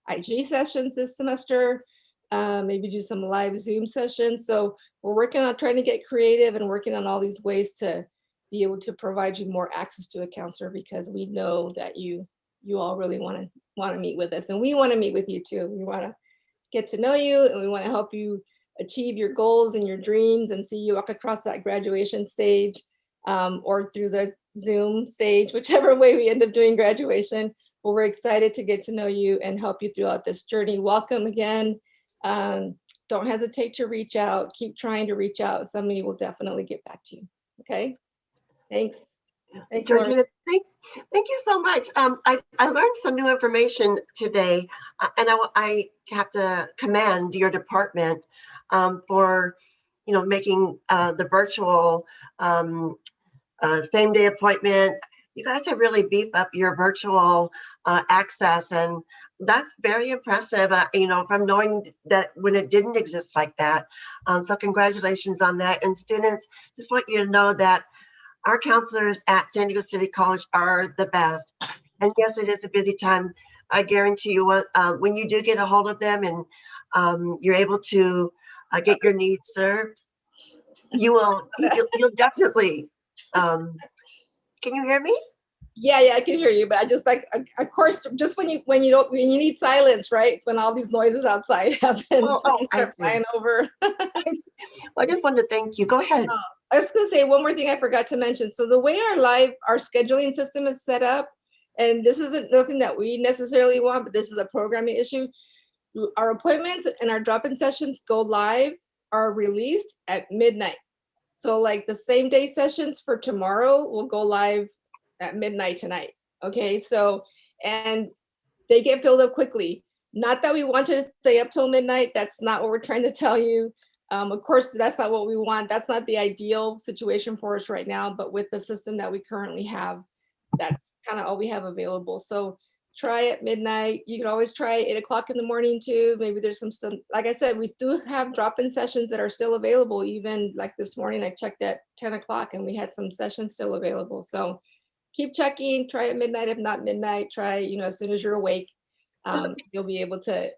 IG sessions this semester, maybe do some live Zoom sessions. So we're working on trying to get creative and working on all these ways to be able to provide you more access to a counselor, because we know that you all really want to meet with us, and we want to meet with you too. We want to get to know you, and we want to help you achieve your goals and your dreams and see you walk across that graduation stage, or through the Zoom stage, whichever way we end up doing graduation. But we're excited to get to know you and help you throughout this journey. Welcome again. Don't hesitate to reach out. Keep trying to reach out. Somebody will definitely get back to you. Okay. Thanks. Thanks, Georgina, thank you so much. I learned some new information today, and I have to commend your department for making the virtual same day appointment. You guys have really beefed up your virtual access, and that's very impressive, from knowing that when it didn't exist like that. So congratulations on that. And students, just want you to know that our counselors at San Diego City College are the best. And yes, it is a busy time. I guarantee you when you do get a hold of them and you're able to get your needs served, you'll definitely, can you hear me? Yeah, I can hear you, but I just of course, just when you need silence, right? It's when all these noises outside happen. I see. Flying over. Well, I just wanted to thank you. Go ahead. I was going to say one more thing I forgot to mention. So the way our scheduling system is set up, and this isn't nothing that we necessarily want, but this is a programming issue. Our appointments and our drop-in sessions go live, are released at midnight. So like the same day sessions for tomorrow will go live at midnight tonight. Okay, so, and they get filled up quickly. Not that we want you to stay up till midnight. That's not what we're trying to tell you. Of course, that's not what we want. That's not the ideal situation for us right now, but with the system that we currently have, that's kind of all we have available. So try at midnight. You can always try 8 o'clock in the morning too. Maybe there's some stuff. Like I said, we do have drop-in sessions that are still available. Even like this morning, I checked at 10 o'clock and we had some sessions still available. So keep checking, try at midnight. If not midnight, try, as soon as you're awake, you'll be able to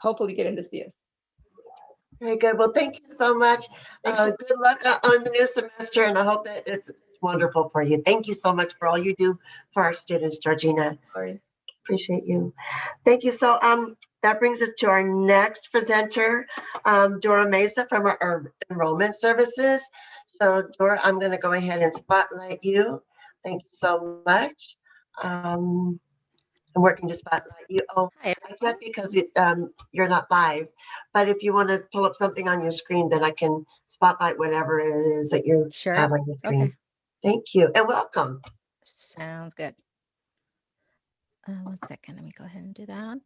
hopefully get in to see us. Very good. Well, thank you so much. Good luck on the new semester, and I hope that it's wonderful for you. Thank you so much for all you do for our students, Georgina. Sorry. Appreciate you. Thank you. So that brings us to our next presenter, Dora Mesa from our Enrollment Services. So Dora, I'm going to go ahead and spotlight you. Thank you so much. I'm working to spotlight you. Oh, I can't because you're not live. But if you want to pull up something on your screen, then I can spotlight whatever it is that you have on your screen. Okay. Thank you and welcome. Sounds good. 1 second. Let me go ahead and do that.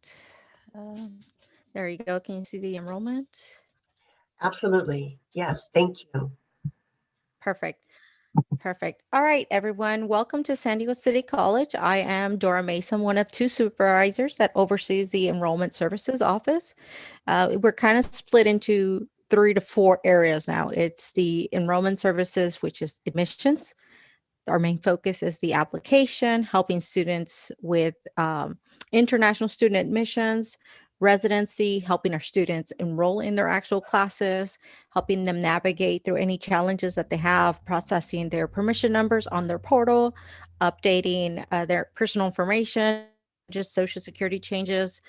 There you go. Can you see the enrollment? Absolutely. Yes. Thank you. Perfect. Perfect. All right, everyone. Welcome to San Diego City College. I am Dora Mesa, one of 2 supervisors that oversees the Enrollment Services office. We're kind of split into 3 to 4 areas now. It's the Enrollment Services, which is admissions. Our main focus is the application, helping students with international student admissions, residency, helping our students enroll in their actual classes, helping them navigate through any challenges that they have, processing their permission numbers on their portal, updating their personal information, just social security changes.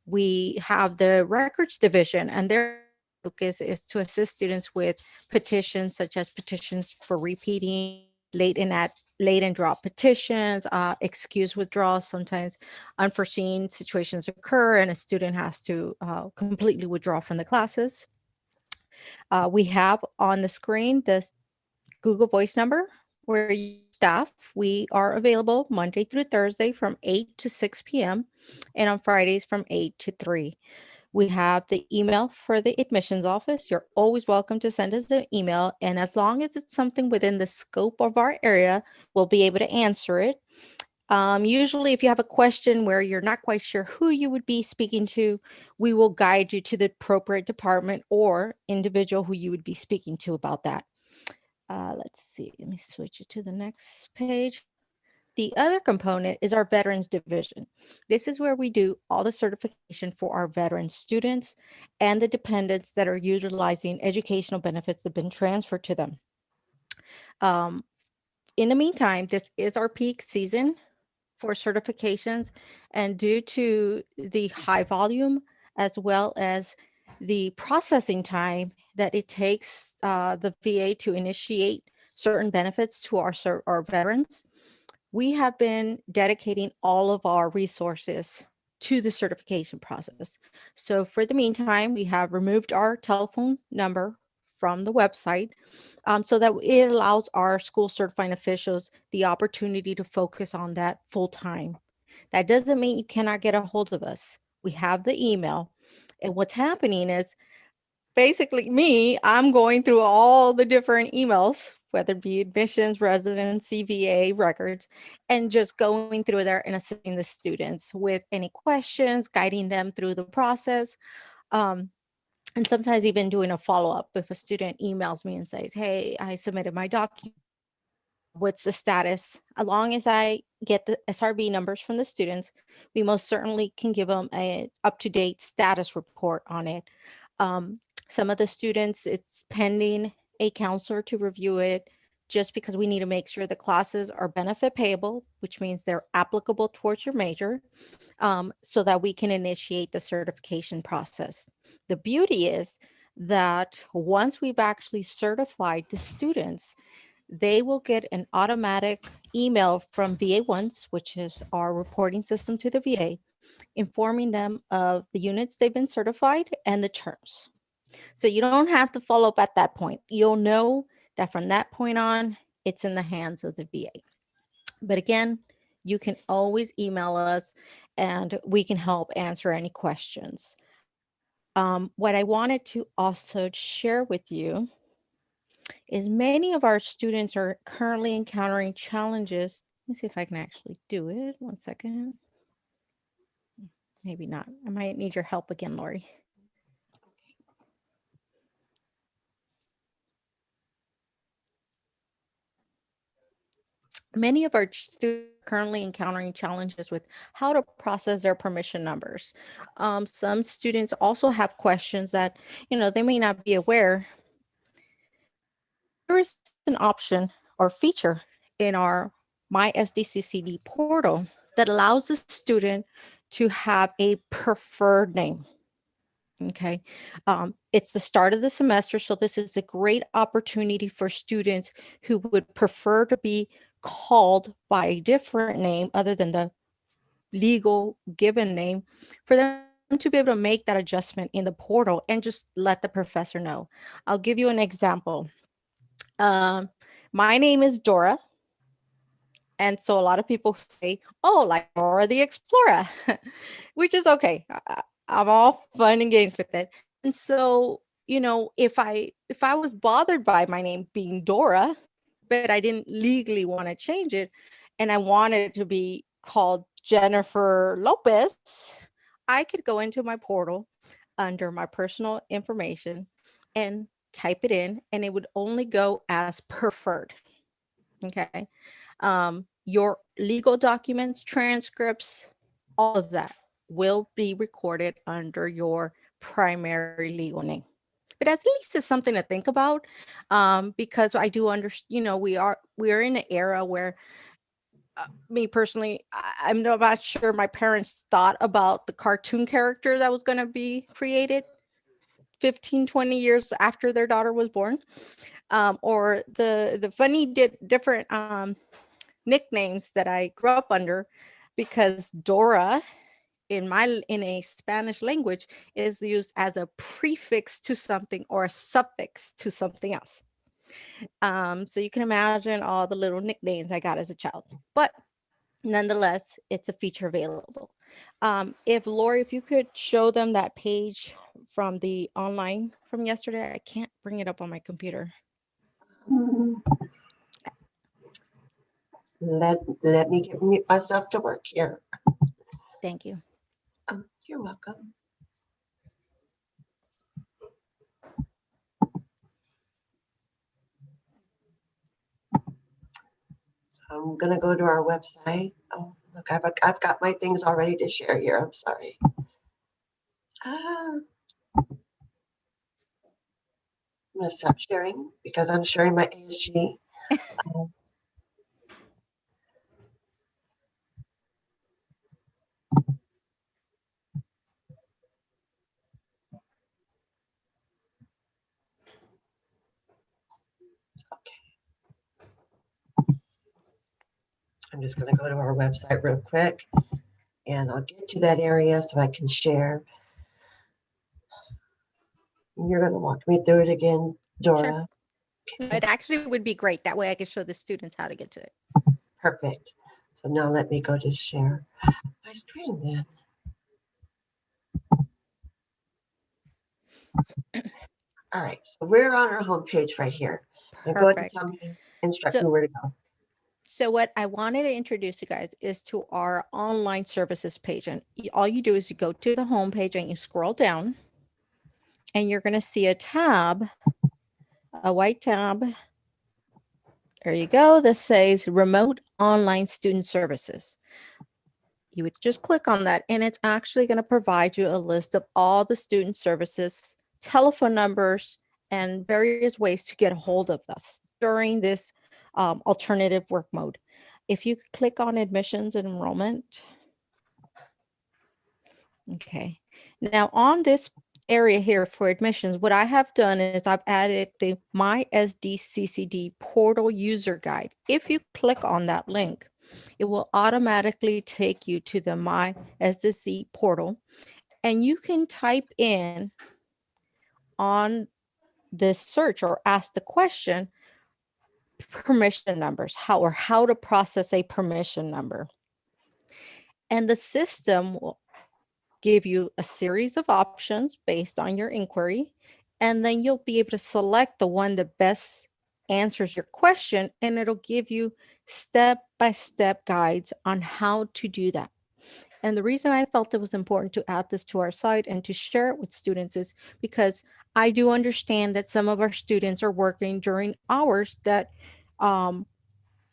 We have the records division, and they're focus is to assist students with petitions, such as petitions for repeating, late and drop petitions, excuse withdrawals. Sometimes unforeseen situations occur and a student has to completely withdraw from the classes. We have on the screen this Google Voice number where staff, we are available Monday through Thursday from 8 to 6 p.m. and on Fridays from 8 to 3. We have the email for the admissions office. You're always welcome to send us the email. And as long as it's something within the scope of our area, we'll be able to answer it. Usually, if you have a question where you're not quite sure who you would be speaking to, we will guide you to the appropriate department or individual who you would be speaking to about that. Let's see, let me switch it to the next page. The other component is our Veterans Division. This is where we do all the certification for our veteran students and the dependents that are utilizing educational benefits that have been transferred to them. In the meantime, this is our peak season for certifications, and due to the high volume as well as the processing time that it takes the VA to initiate certain benefits to our veterans, we have been dedicating all of our resources to the certification process. So for the meantime, we have removed our telephone number from the website so that it allows our school certifying officials the opportunity to focus on that full time. That doesn't mean you cannot get a hold of us. We have the email. And what's happening is basically I'm going through all the different emails, whether it be admissions, residency, VA records, and just going through there and assisting the students with any questions, guiding them through the process. And sometimes even doing a follow-up if a student emails me and says, hey, I submitted my document. What's the status? As long as I get the SRB numbers from the students, we most certainly can give them an up-to-date status report on it. Some of the students, it's pending a counselor to review it just because we need to make sure the classes are benefit payable, which means they're applicable towards your major, so that we can initiate the certification process. The beauty is that once we've actually certified the students, they will get an automatic email from VA1s, which is our reporting system to the VA, informing them of the units they've been certified and the terms. So you don't have to follow up at that point. You'll know that from that point on, it's in the hands of the VA. But again, you can always email us and we can help answer any questions. What I wanted to also share with you is many of our students are currently encountering challenges. Let me see if I can actually do it. 1 second. Maybe not. I might need your help again, Lori. Many of our students are currently encountering challenges with how to process their permission numbers. Some students also have questions that, they may not be aware. There is an option or feature in our Mysdccd portal that allows the student to have a preferred name. Okay. It's the start of the semester, so this is a great opportunity for students who would prefer to be called by a different name other than the legal given name, for them to be able to make that adjustment in the portal and just let the professor know. I'll give you an example. My name is Dora. And so a lot of people say, oh, like Dora the Explorer, which is okay. I'm all fun and games with it. And so, if I was bothered by my name being Dora, but I didn't legally want to change it, and I wanted it to be called Jennifer Lopez, I could go into my portal under my personal information and type it in, and it would only go as preferred. Okay. Your legal documents, transcripts, all of that will be recorded under your primary legal name. But at least it's something to think about, because I do understand, we are in an era where me personally, I'm not sure my parents thought about the cartoon character that was going to be created 15, 20 years after their daughter was born. Or the funny different nicknames that I grew up under, because Dora in a Spanish language is used as a prefix to something or a suffix to something else. So you can imagine all the little nicknames I got as a child, but nonetheless, it's a feature available. If Lori, if you could show them that page from the online from yesterday, I can't bring it up on my computer. Let me get myself to work here. Thank you. You're welcome. I'm gonna go to our website. Oh, look, I've got my things all ready to share here. I'm sorry. I'm gonna stop sharing because I'm sharing my ASG. I'm just going to go to our website real quick and I'll get to that area so I can share. You're going to walk me through it again, Dora. Sure. It actually would be great. That way I could show the students how to get to it. Perfect. So now let me go to share my screen then. All right, so we're on our home page right here. Now go ahead and tell me, instruct me where to go. So what I wanted to introduce you guys is to our online services page. And all you do is you go to the home page and you scroll down and you're going to see a tab, a white tab. There you go. This says Remote Online Student Services. You would just click on that and it's actually going to provide you a list of all the student services, telephone numbers, and various ways to get a hold of us during this alternative work mode. If you click on admissions and enrollment. Okay. Now on this area here for admissions, what I have done is I've added the Mysdccd portal user guide. If you click on that link, it will automatically take you to the Mysdccd portal and you can type in on this search or ask the question, permission numbers, how to process a permission number. And the system will give you a series of options based on your inquiry. And then you'll be able to select the one that best answers your question. And it'll give you step-by-step guides on how to do that. And the reason I felt it was important to add this to our site and to share it with students is because I do understand that some of our students are working during hours that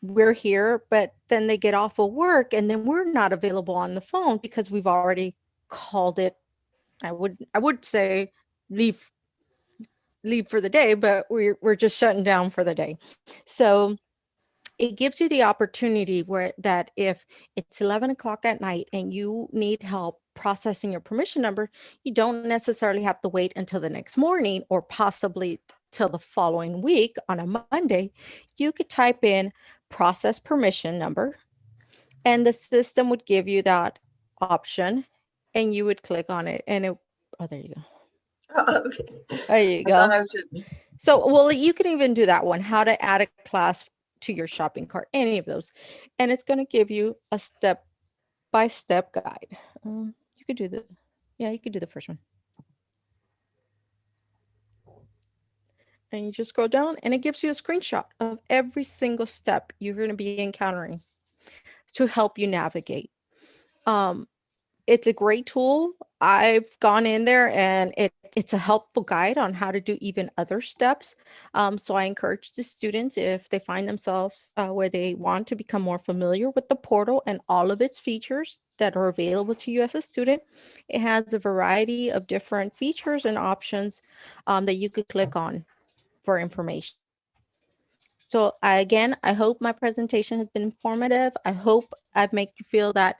we're here, but then they get off of work and then we're not available on the phone because we've already called it. I would say leave for the day, but we're just shutting down for the day. So it gives you the opportunity that if it's 11 o'clock at night and you need help processing your permission number, you don't necessarily have to wait until the next morning or possibly till the following week on a Monday. You could type in process permission number and the system would give you that option and you would click on it and there you go. Okay. There you go. So, well, you can even do that one, how to add a class to your shopping cart, any of those. And it's going to give you a step-by-step guide. You could do you could do the first one. And you just scroll down and it gives you a screenshot of every single step you're going to be encountering to help you navigate. It's a great tool. I've gone in there and it's a helpful guide on how to do even other steps. So I encourage the students, if they find themselves where they want to become more familiar with the portal and all of its features that are available to you as a student, it has a variety of different features and options that you could click on for information. So again, I hope my presentation has been informative. I hope I've made you feel that,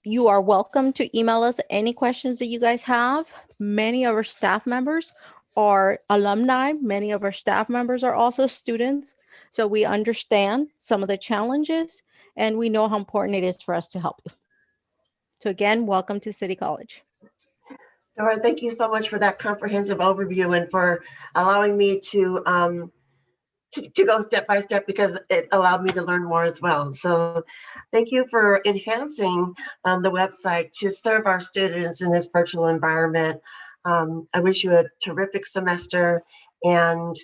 You are welcome to email us any questions that you guys have. Many of our staff members are alumni. Many of our staff members are also students. So we understand some of the challenges and we know how important it is for us to help you. So again, welcome to City College. Dora, thank you so much for that comprehensive overview and for allowing me to go step by step, because it allowed me to learn more as well. So thank you for enhancing the website to serve our students in this virtual environment. I wish you a terrific semester, and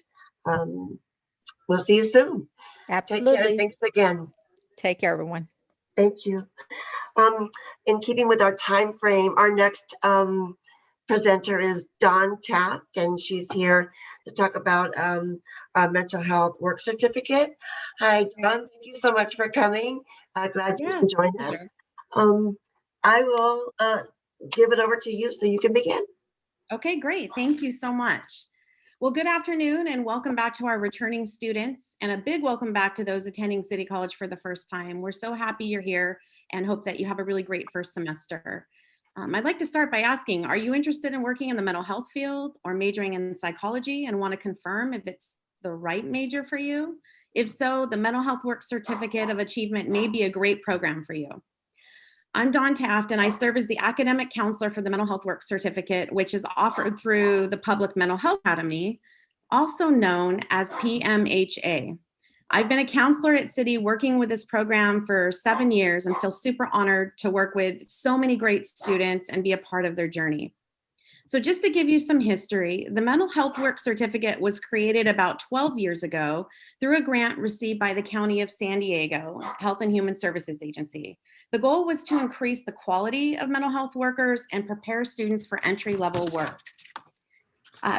we'll see you soon. Take care. Absolutely. Thanks again. Take care, everyone. Thank you. In keeping with our time frame, our next presenter is Dawn Taft, and she's here to talk about a mental health work certificate. Hi, Dawn. Thank you so much for coming. Glad you can join us. I will give it over to you so you can begin. Okay, great. Thank you so much. Well, good afternoon and welcome back to our returning students, and a big welcome back to those attending City College for the first time. We're so happy you're here and hope that you have a really great first semester. I'd like to start by asking, are you interested in working in the mental health field or majoring in psychology and want to confirm if it's the right major for you? If so, the Mental Health Work Certificate of Achievement may be a great program for you. I'm Dawn Taft, and I serve as the academic counselor for the Mental Health Work Certificate, which is offered through the Public Mental Health Academy, also known as PMHA. I've been a counselor at City working with this program for 7 years and feel super honored to work with so many great students and be a part of their journey. So just to give you some history, the Mental Health Work Certificate was created about 12 years ago through a grant received by the County of San Diego Health and Human Services Agency. The goal was to increase the quality of mental health workers and prepare students for entry-level work.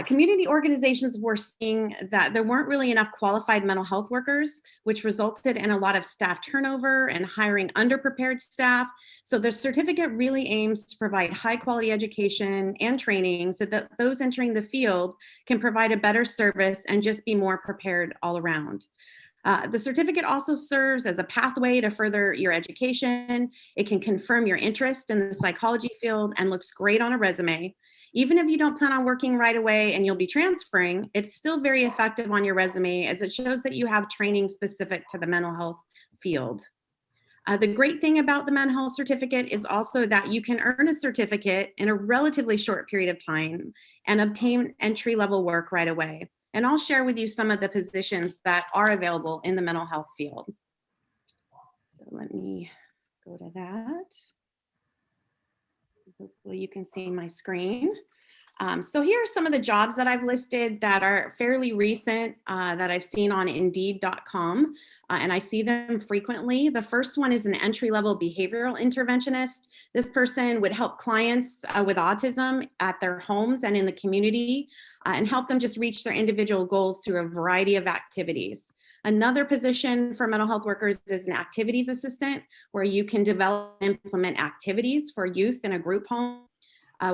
Community organizations were seeing that there weren't really enough qualified mental health workers, which resulted in a lot of staff turnover and hiring underprepared staff. So the certificate really aims to provide high quality education and training so that those entering the field can provide a better service and just be more prepared all around. The certificate also serves as a pathway to further your education. It can confirm your interest in the psychology field and looks great on a resume. Even if you don't plan on working right away and you'll be transferring, it's still very effective on your resume as it shows that you have training specific to the mental health field. The great thing about the mental health certificate is also that you can earn a certificate in a relatively short period of time and obtain entry-level work right away. And I'll share with you some of the positions that are available in the mental health field. So let me go to that. Hopefully you can see my screen. So here are some of the jobs that I've listed that are fairly recent that I've seen on Indeed.com, and I see them frequently. The first one is an entry-level behavioral interventionist. This person would help clients with autism at their homes and in the community and help them just reach their individual goals through a variety of activities. Another position for mental health workers is an activities assistant, where you can develop and implement activities for youth in a group home.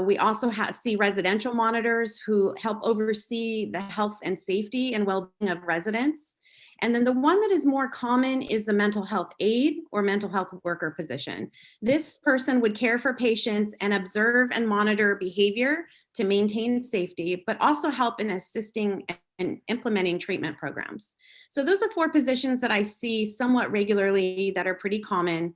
We also see residential monitors who help oversee the health and safety and well-being of residents. And then the one that is more common is the mental health aide or mental health worker position. This person would care for patients and observe and monitor behavior to maintain safety, but also help in assisting and implementing treatment programs. So those are 4 positions that I see somewhat regularly that are pretty common.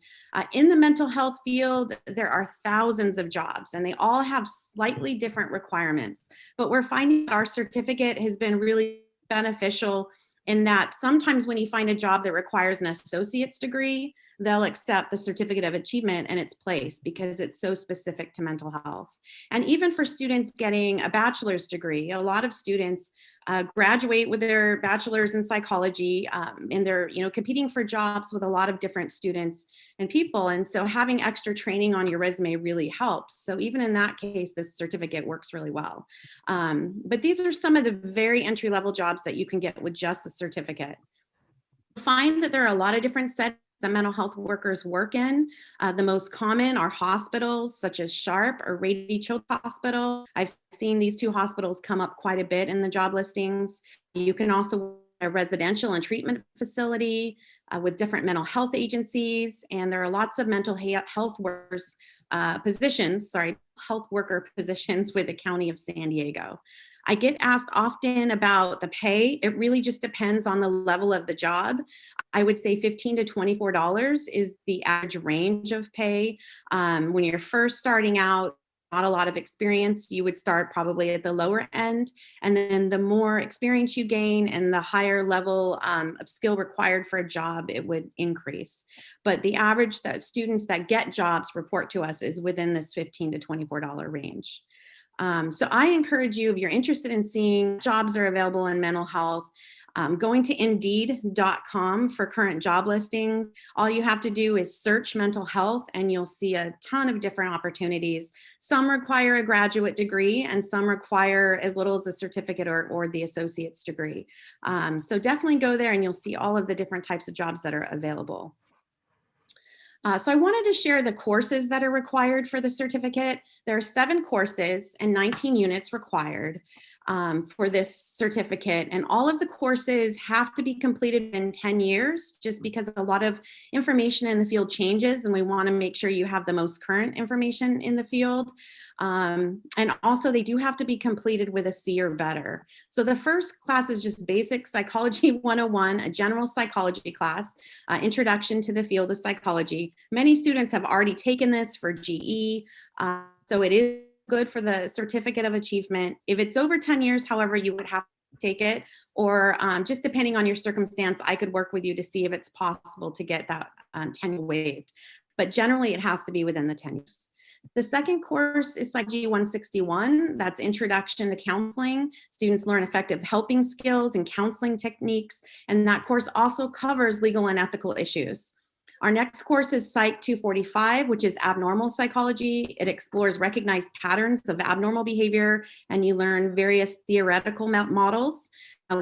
In the mental health field, there are thousands of jobs and they all have slightly different requirements, but we're finding that our certificate has been really beneficial in that sometimes when you find a job that requires an associate's degree, they'll accept the certificate of achievement in its place because it's so specific to mental health. And even for students getting a bachelor's degree, a lot of students graduate with their bachelor's in psychology and they're competing for jobs with a lot of different students and people. And so having extra training on your resume really helps. So even in that case, this certificate works really well. But these are some of the very entry-level jobs that you can get with just the certificate. Find that there are a lot of different settings that mental health workers work in. The most common are hospitals such as Sharp or Rady Children's Hospital. I've seen these 2 hospitals come up quite a bit in the job listings. You can also work a residential and treatment facility with different mental health agencies, and there are lots of mental health workers health worker positions with the County of San Diego. I get asked often about the pay. It really just depends on the level of the job. I would say $15 to $24 is the average range of pay. When you're first starting out, not a lot of experience, you would start probably at the lower end. And then the more experience you gain and the higher level of skill required for a job, it would increase. But the average that students that get jobs report to us is within this $15 to $24 range. So I encourage you, if you're interested in seeing jobs are available in mental health, going to Indeed.com for current job listings. All you have to do is search mental health and you'll see a ton of different opportunities. Some require a graduate degree and some require as little as a certificate or the associate's degree. So definitely go there and you'll see all of the different types of jobs that are available. So I wanted to share the courses that are required for the certificate. There are 7 courses and 19 units required for this certificate. And all of the courses have to be completed in 10 years, just because a lot of information in the field changes and we want to make sure you have the most current information in the field. And also they do have to be completed with a C or better. So the first class is just Basic Psychology 101, a general psychology class, introduction to the field of psychology. Many students have already taken this for GE, so it is good for the certificate of achievement. If it's over 10 years, however, you would have to take it, or just depending on your circumstance, I could work with you to see if it's possible to get that tenure waived. But generally, it has to be within the 10 years. The second course is Psychology 161. That's Introduction to Counseling. Students learn effective helping skills and counseling techniques. And that course also covers legal and ethical issues. Our next course is Psych 245, which is Abnormal Psychology. It explores recognized patterns of abnormal behavior, and you learn various theoretical models.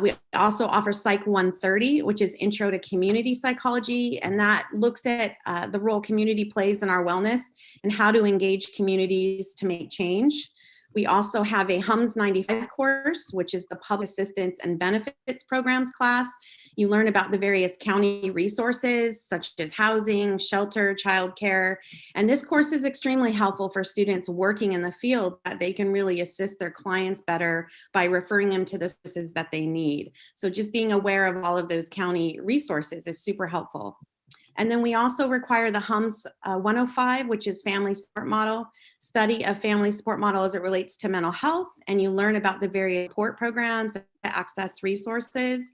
We also offer Psych 130, which is Intro to Community Psychology, and that looks at the role community plays in our wellness and how to engage communities to make change. We also have a HUMS 95 course, which is the Public Assistance and Benefits Programs class. You learn about the various county resources, such as housing, shelter, childcare. And this course is extremely helpful for students working in the field, that they can really assist their clients better by referring them to the services that they need. So just being aware of all of those county resources is super helpful. And then we also require the HUMS 105, which is Family Support Model, study of family support model as it relates to mental health. And you learn about the various support programs, access resources.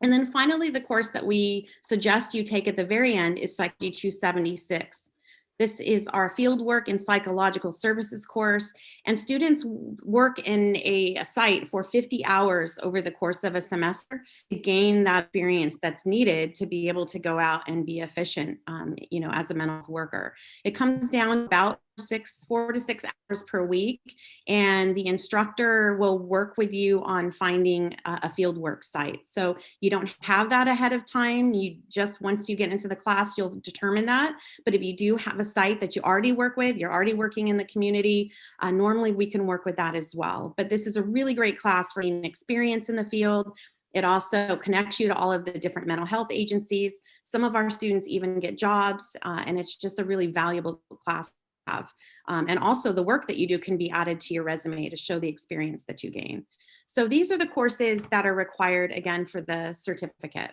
And then finally, the course that we suggest you take at the very end is Psychology 276. This is our fieldwork and psychological services course, and students work in a site for 50 hours over the course of a semester to gain that experience that's needed to be able to go out and be efficient, as a mental health worker. It comes down about 4 to 6 hours per week, and the instructor will work with you on finding a fieldwork site. So you don't have that ahead of time. You just, once you get into the class, you'll determine that. But if you do have a site that you already work with, you're already working in the community, normally we can work with that as well. But this is a really great class for gaining experience in the field. It also connects you to all of the different mental health agencies. Some of our students even get jobs, and it's just a really valuable class. And also the work that you do can be added to your resume to show the experience that you gain. So these are the courses that are required, again, for the certificate.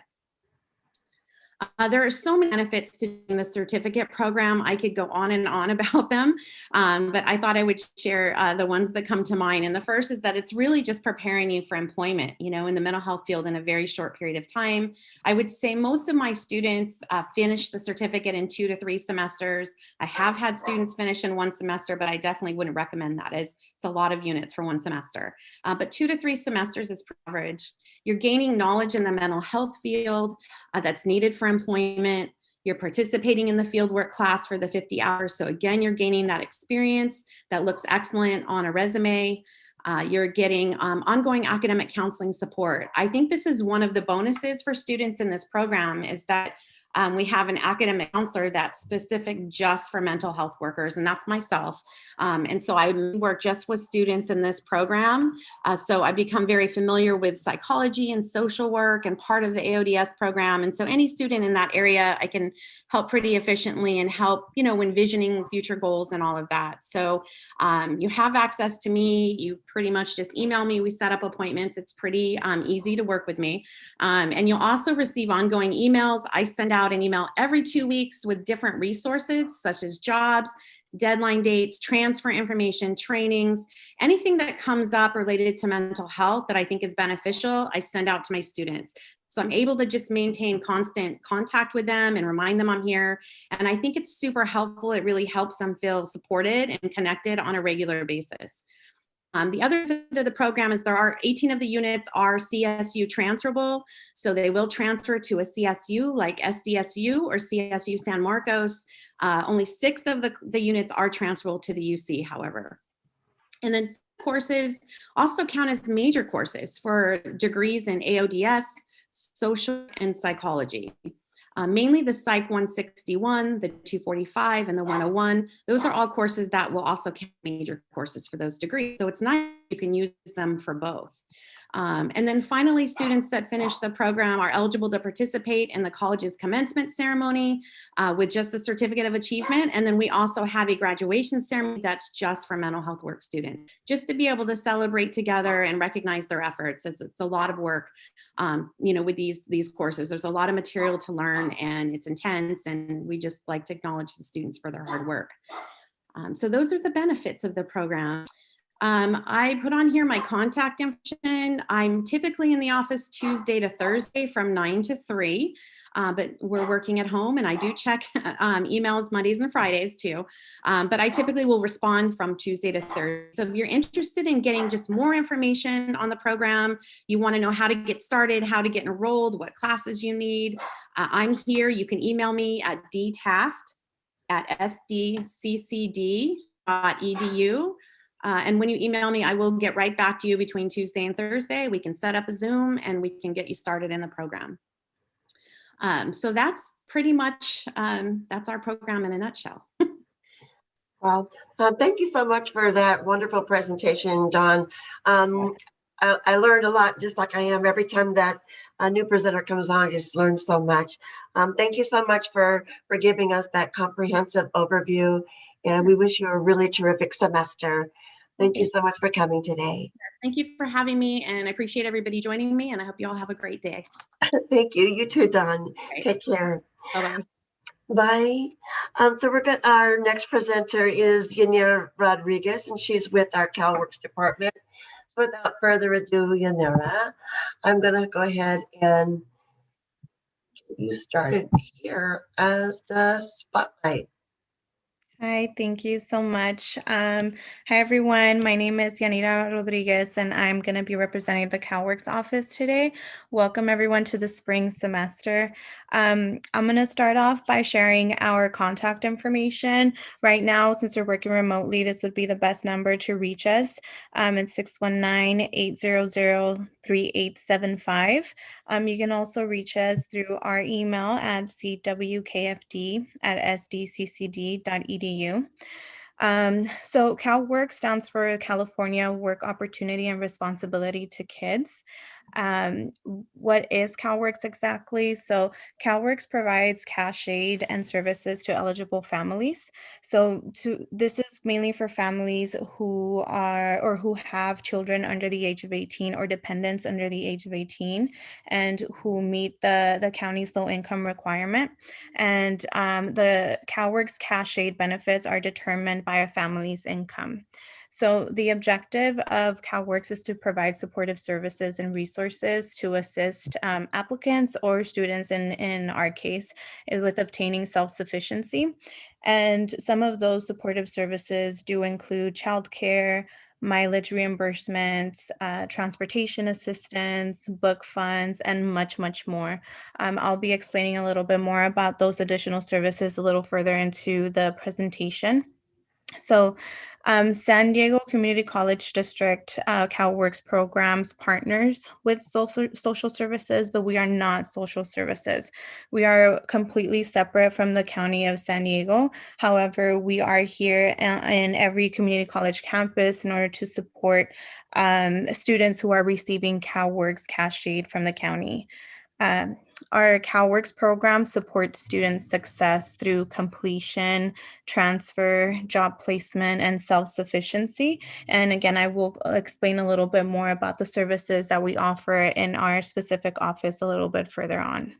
There are so many benefits to the certificate program. I could go on and on about them, but I thought I would share the ones that come to mind. And the first is that it's really just preparing you for employment, in the mental health field in a very short period of time. I would say most of my students finish the certificate in 2 to 3 semesters. I have had students finish in 1 semester, but I definitely wouldn't recommend that, as it's a lot of units for 1 semester. But 2 to 3 semesters is average. You're gaining knowledge in the mental health field that's needed for employment. You're participating in the fieldwork class for the 50 hours. So again, you're gaining that experience that looks excellent on a resume. You're getting ongoing academic counseling support. I think this is one of the bonuses for students in this program, is that we have an academic counselor that's specific just for mental health workers, and that's myself. And so I work just with students in this program. So I become very familiar with psychology and social work and part of the AODS program. And so any student in that area, I can help pretty efficiently and help, envisioning future goals and all of that. So you have access to me. You pretty much just email me. We set up appointments. It's pretty easy to work with me. And you'll also receive ongoing emails. I send out an email every 2 weeks with different resources such as jobs, deadline dates, transfer information, trainings, anything that comes up related to mental health that I think is beneficial, I send out to my students. So I'm able to just maintain constant contact with them and remind them I'm here. And I think it's super helpful. It really helps them feel supported and connected on a regular basis. The other benefit of the program is there are 18 of the units are CSU transferable. So they will transfer to a CSU like SDSU or CSU San Marcos. Only 6 of the units are transferable to the UC, however. And then courses also count as major courses for degrees in AODS, social, and psychology. Mainly the Psych 161, the 245, and the 101. Those are all courses that will also count major courses for those degrees. So it's nice you can use them for both. And then finally, students that finish the program are eligible to participate in the college's commencement ceremony with just the certificate of achievement. And then we also have a graduation ceremony that's just for mental health work students, just to be able to celebrate together and recognize their efforts, as it's a lot of work, with these courses. There's a lot of material to learn and it's intense, and we just like to acknowledge the students for their hard work. So those are the benefits of the program. I put on here my contact information. I'm typically in the office Tuesday to Thursday from 9 to 3, but we're working at home and I do check emails Mondays and Fridays too. But I typically will respond from Tuesday to Thursday. So if you're interested in getting just more information on the program, you want to know how to get started, how to get enrolled, what classes you need, I'm here. You can email me at dtaft@sdccd.edu. And when you email me, I will get right back to you between Tuesday and Thursday. We can set up a Zoom and we can get you started in the program. So that's pretty much, that's our program in a nutshell. Well, thank you so much for that wonderful presentation, Dawn. I learned a lot, just like I am every time that a new presenter comes on. I just learn so much. Thank you so much for giving us that comprehensive overview, and we wish you a really terrific semester. Thank you so much for coming today. Thank you for having me, and I appreciate everybody joining me, and I hope you all have a great day. Thank you. You too, Dawn. Right. Take care. Bye-bye. Bye. So our next presenter is Jenya Rodriguez, and she's with our CalWorks department. So without further ado, Jenya, I'm going to go ahead and get you started here as the spotlight. Hi, thank you so much. Hi, everyone. My name is Jenya Rodriguez, and I'm going to be representing the CalWorks office today. Welcome, everyone, to the spring semester. I'm going to start off by sharing our contact information. Right now, since we're working remotely, this would be the best number to reach us. It's 619-800-3875. You can also reach us through our email at cwkfd@sdccd.edu. So CalWork stands for California Work Opportunity and Responsibility to Kids. What is CalWorks exactly? So CalWorks provides cash aid and services to eligible families. So this is mainly for families who are or who have children under the age of 18 or dependents under the age of 18 and who meet the county's low income requirement. And the CalWorks cash aid benefits are determined by a family's income. So the objective of CalWorks is to provide supportive services and resources to assist applicants or students in our case with obtaining self-sufficiency. And some of those supportive services do include childcare, mileage reimbursements, transportation assistance, book funds, and much, much more. I'll be explaining a little bit more about those additional services a little further into the presentation. So San Diego Community College District CalWorks programs partners with social services, but we are not social services. We are completely separate from the County of San Diego. However, we are here in every community college campus in order to support students who are receiving CalWorks cash aid from the county. Our CalWorks program supports students' success through completion, transfer, job placement, and self-sufficiency. And again, I will explain a little bit more about the services that we offer in our specific office a little bit further on.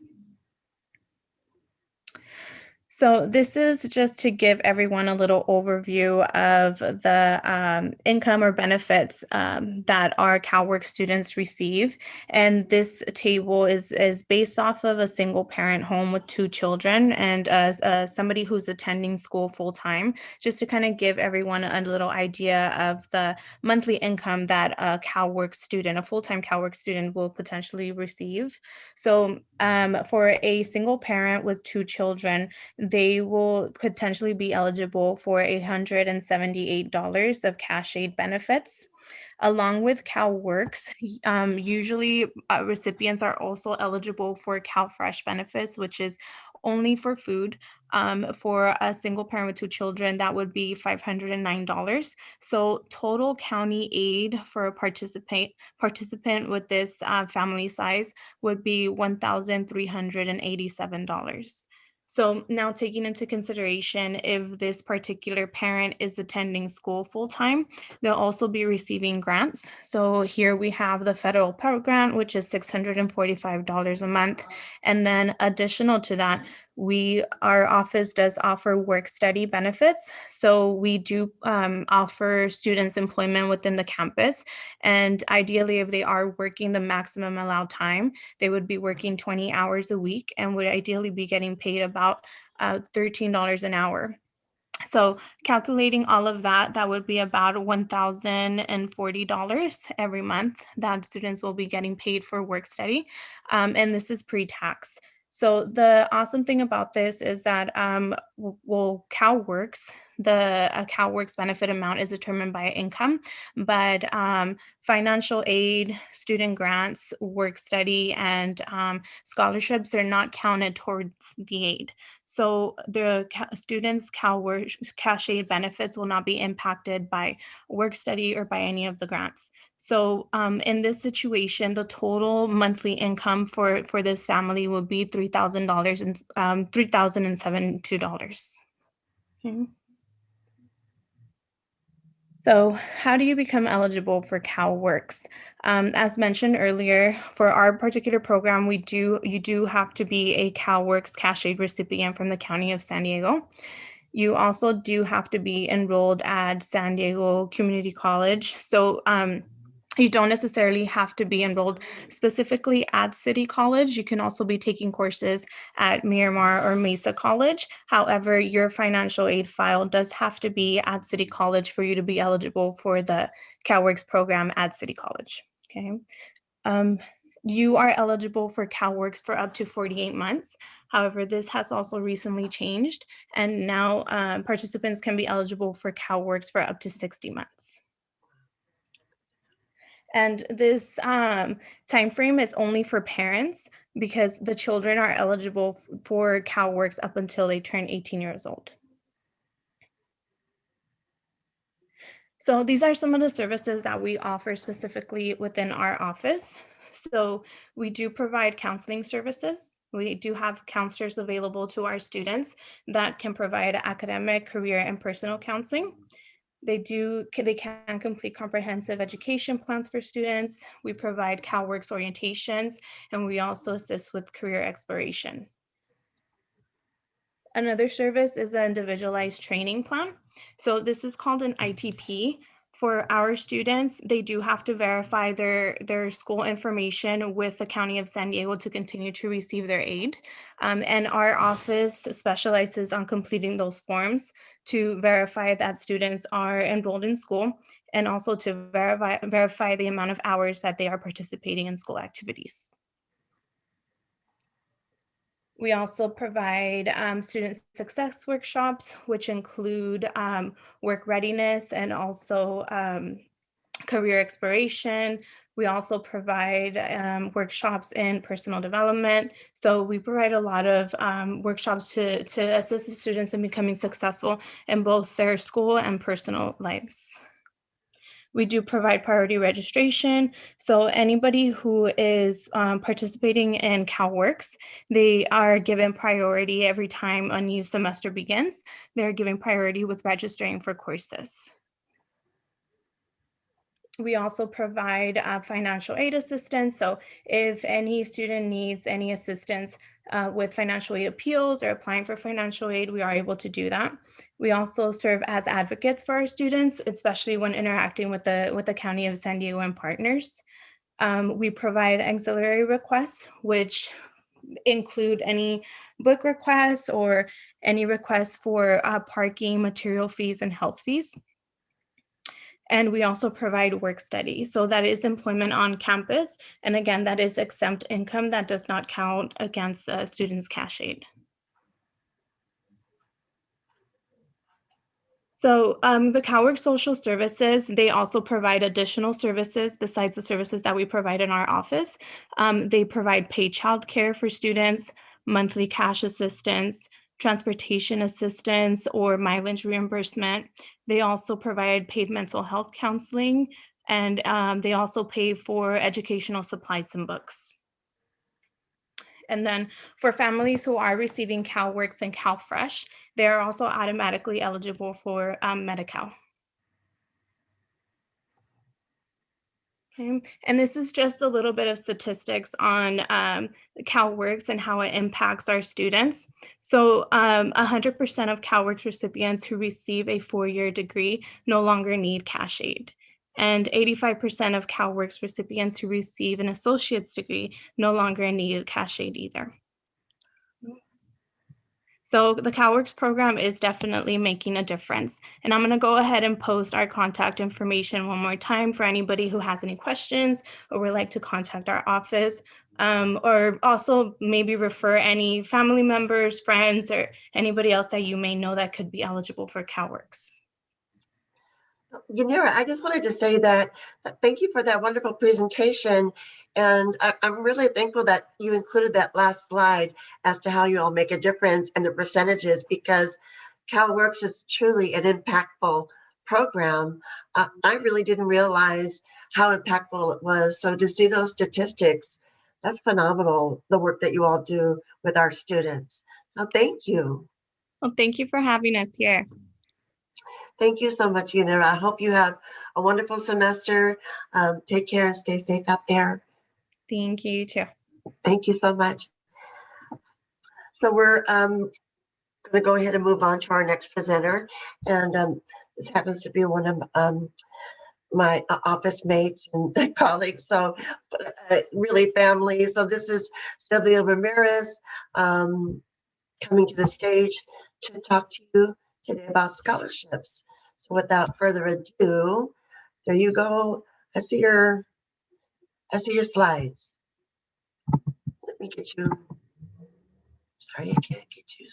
So this is just to give everyone a little overview of the income or benefits that our CalWorks students receive. And this table is based off of a single parent home with 2 children and somebody who's attending school full time, just to kind of give everyone a little idea of the monthly income that a CalWorks student, a full-time CalWorks student, will potentially receive. So for a single parent with 2 children, they will potentially be eligible for $178 of cash aid benefits. Along with CalWorks, usually recipients are also eligible for CalFresh benefits, which is only for food. For a single parent with 2 children, that would be $509. So total county aid for a participant with this family size would be $1,387. So now, taking into consideration if this particular parent is attending school full-time, they'll also be receiving grants. So here we have the federal Pell Grant, which is $645 a month. And then additional to that, our office does offer work-study benefits. So we do offer students employment within the campus. And ideally, if they are working the maximum allowed time, they would be working 20 hours a week and would ideally be getting paid about $13 an hour. So calculating all of that, that would be about $1,040 every month that students will be getting paid for work study. And this is pre-tax. So the awesome thing about this is that CalWorks, the CalWorks benefit amount is determined by income, but financial aid, student grants, work study, and scholarships, they're not counted towards the aid. So the students' CalWorks cash aid benefits will not be impacted by work study or by any of the grants. So in this situation, the total monthly income for this family would be $3,000 and $3,072. Okay. So how do you become eligible for CalWorks? As mentioned earlier, for our particular program, you do have to be a CalWorks cash aid recipient from the County of San Diego. You also do have to be enrolled at San Diego Community College. So you don't necessarily have to be enrolled specifically at City College. You can also be taking courses at Miramar or Mesa College. However, your financial aid file does have to be at City College for you to be eligible for the CalWorks program at City College. Okay. You are eligible for CalWorks for up to 48 months. However, this has also recently changed, and now participants can be eligible for CalWorks for up to 60 months. And this time frame is only for parents because the children are eligible for CalWorks up until they turn 18 years old. So these are some of the services that we offer specifically within our office. So we do provide counseling services. We do have counselors available to our students that can provide academic, career, and personal counseling. They can complete comprehensive education plans for students. We provide CalWorks orientations, and we also assist with career exploration. Another service is an individualized training plan. So this is called an ITP. For our students, they do have to verify their school information with the County of San Diego to continue to receive their aid. And our office specializes on completing those forms to verify that students are enrolled in school and also to verify the amount of hours that they are participating in school activities. We also provide student success workshops, which include work readiness and also career exploration. We also provide workshops in personal development. So we provide a lot of workshops to assist the students in becoming successful in both their school and personal lives. We do provide priority registration. So anybody who is participating in CalWorks, they are given priority every time a new semester begins. They're given priority with registering for courses. We also provide financial aid assistance. So if any student needs any assistance with financial aid appeals or applying for financial aid, we are able to do that. We also serve as advocates for our students, especially when interacting with the County of San Diego and partners. We provide auxiliary requests, which include any book requests or any requests for parking, material fees, and health fees. And we also provide work study. So that is employment on campus. And again, that is exempt income that does not count against students' cash aid. So the CalWorks Social Services, they also provide additional services besides the services that we provide in our office. They provide paid childcare for students, monthly cash assistance, transportation assistance, or mileage reimbursement. They also provide paid mental health counseling, and they also pay for educational supplies and books. And then for families who are receiving CalWorks and CalFresh, they are also automatically eligible for Medi-Cal. Okay. And this is just a little bit of statistics on CalWorks and how it impacts our students. So 100% of CalWorks recipients who receive a 4-year degree no longer need cash aid. And 85% of CalWorks recipients who receive an associate's degree no longer need cash aid either. So the CalWorks program is definitely making a difference. And I'm going to go ahead and post our contact information one more time for anybody who has any questions or would like to contact our office, or also maybe refer any family members, friends, or anybody else that you may know that could be eligible for CalWorks. Yanira, I just wanted to say that thank you for that wonderful presentation. And I'm really thankful that you included that last slide as to how you all make a difference and the percentages, because CalWorks is truly an impactful program. I really didn't realize how impactful it was. So to see those statistics, that's phenomenal, the work that you all do with our students. So thank you. Well, thank you for having us here. Thank you so much, Yanira. I hope you have a wonderful semester. Take care and stay safe out there. Thank you, you too. Thank you so much. So we're going to go ahead and move on to our next presenter. And this happens to be one of my office mates and colleagues, so really family. So this is Sylvia Ramirez coming to the stage to talk to you today about scholarships. So without further ado, there you go. I see your slides. Let me get you. Sorry, I can't get you.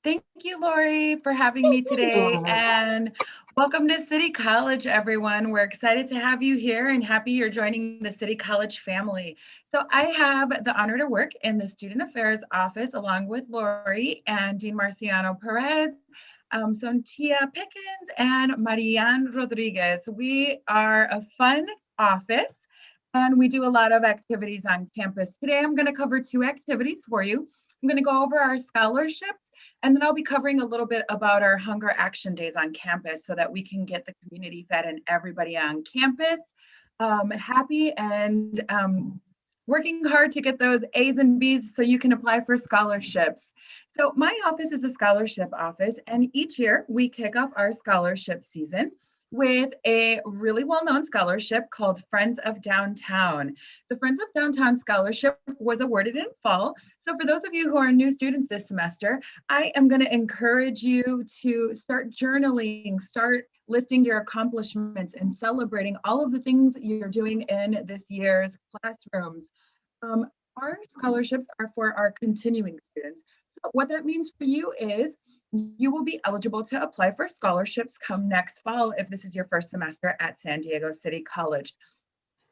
Thank you, Lori, for having me today, and welcome to City College, everyone. We're excited to have you here and happy you're joining the City College family. So I have the honor to work in the Student Affairs Office along with Lori and Dean Marciano Perez, Sontia Pickens, and Marianne Rodriguez. We are a fun office and we do a lot of activities on campus. Today I'm going to cover 2 activities for you. I'm going to go over our scholarships, and then I'll be covering a little bit about our Hunger Action Days on campus so that we can get the community fed and everybody on campus happy and working hard to get those A's and B's so you can apply for scholarships. So my office is a scholarship office, and each year we kick off our scholarship season with a really well-known scholarship called Friends of Downtown. The Friends of Downtown Scholarship was awarded in fall. So for those of you who are new students this semester, I am going to encourage you to start journaling, start listing your accomplishments and celebrating all of the things you're doing in this year's classrooms. Our scholarships are for our continuing students. So what that means for you is you will be eligible to apply for scholarships come next fall if this is your first semester at San Diego City College.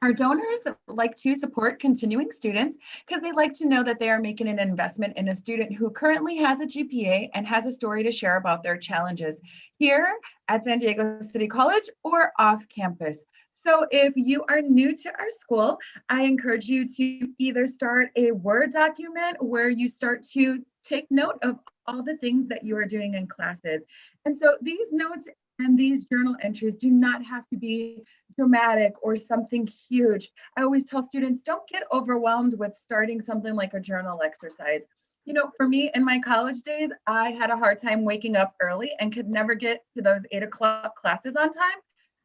Our donors like to support continuing students because they like to know that they are making an investment in a student who currently has a GPA and has a story to share about their challenges here at San Diego City College or off campus. So if you are new to our school, I encourage you to either start a Word document where you start to take note of all the things that you are doing in classes. And so these notes and these journal entries do not have to be dramatic or something huge. I always tell students, don't get overwhelmed with starting something like a journal exercise. You know, for me in my college days, I had a hard time waking up early and could never get to those 8 o'clock classes on time.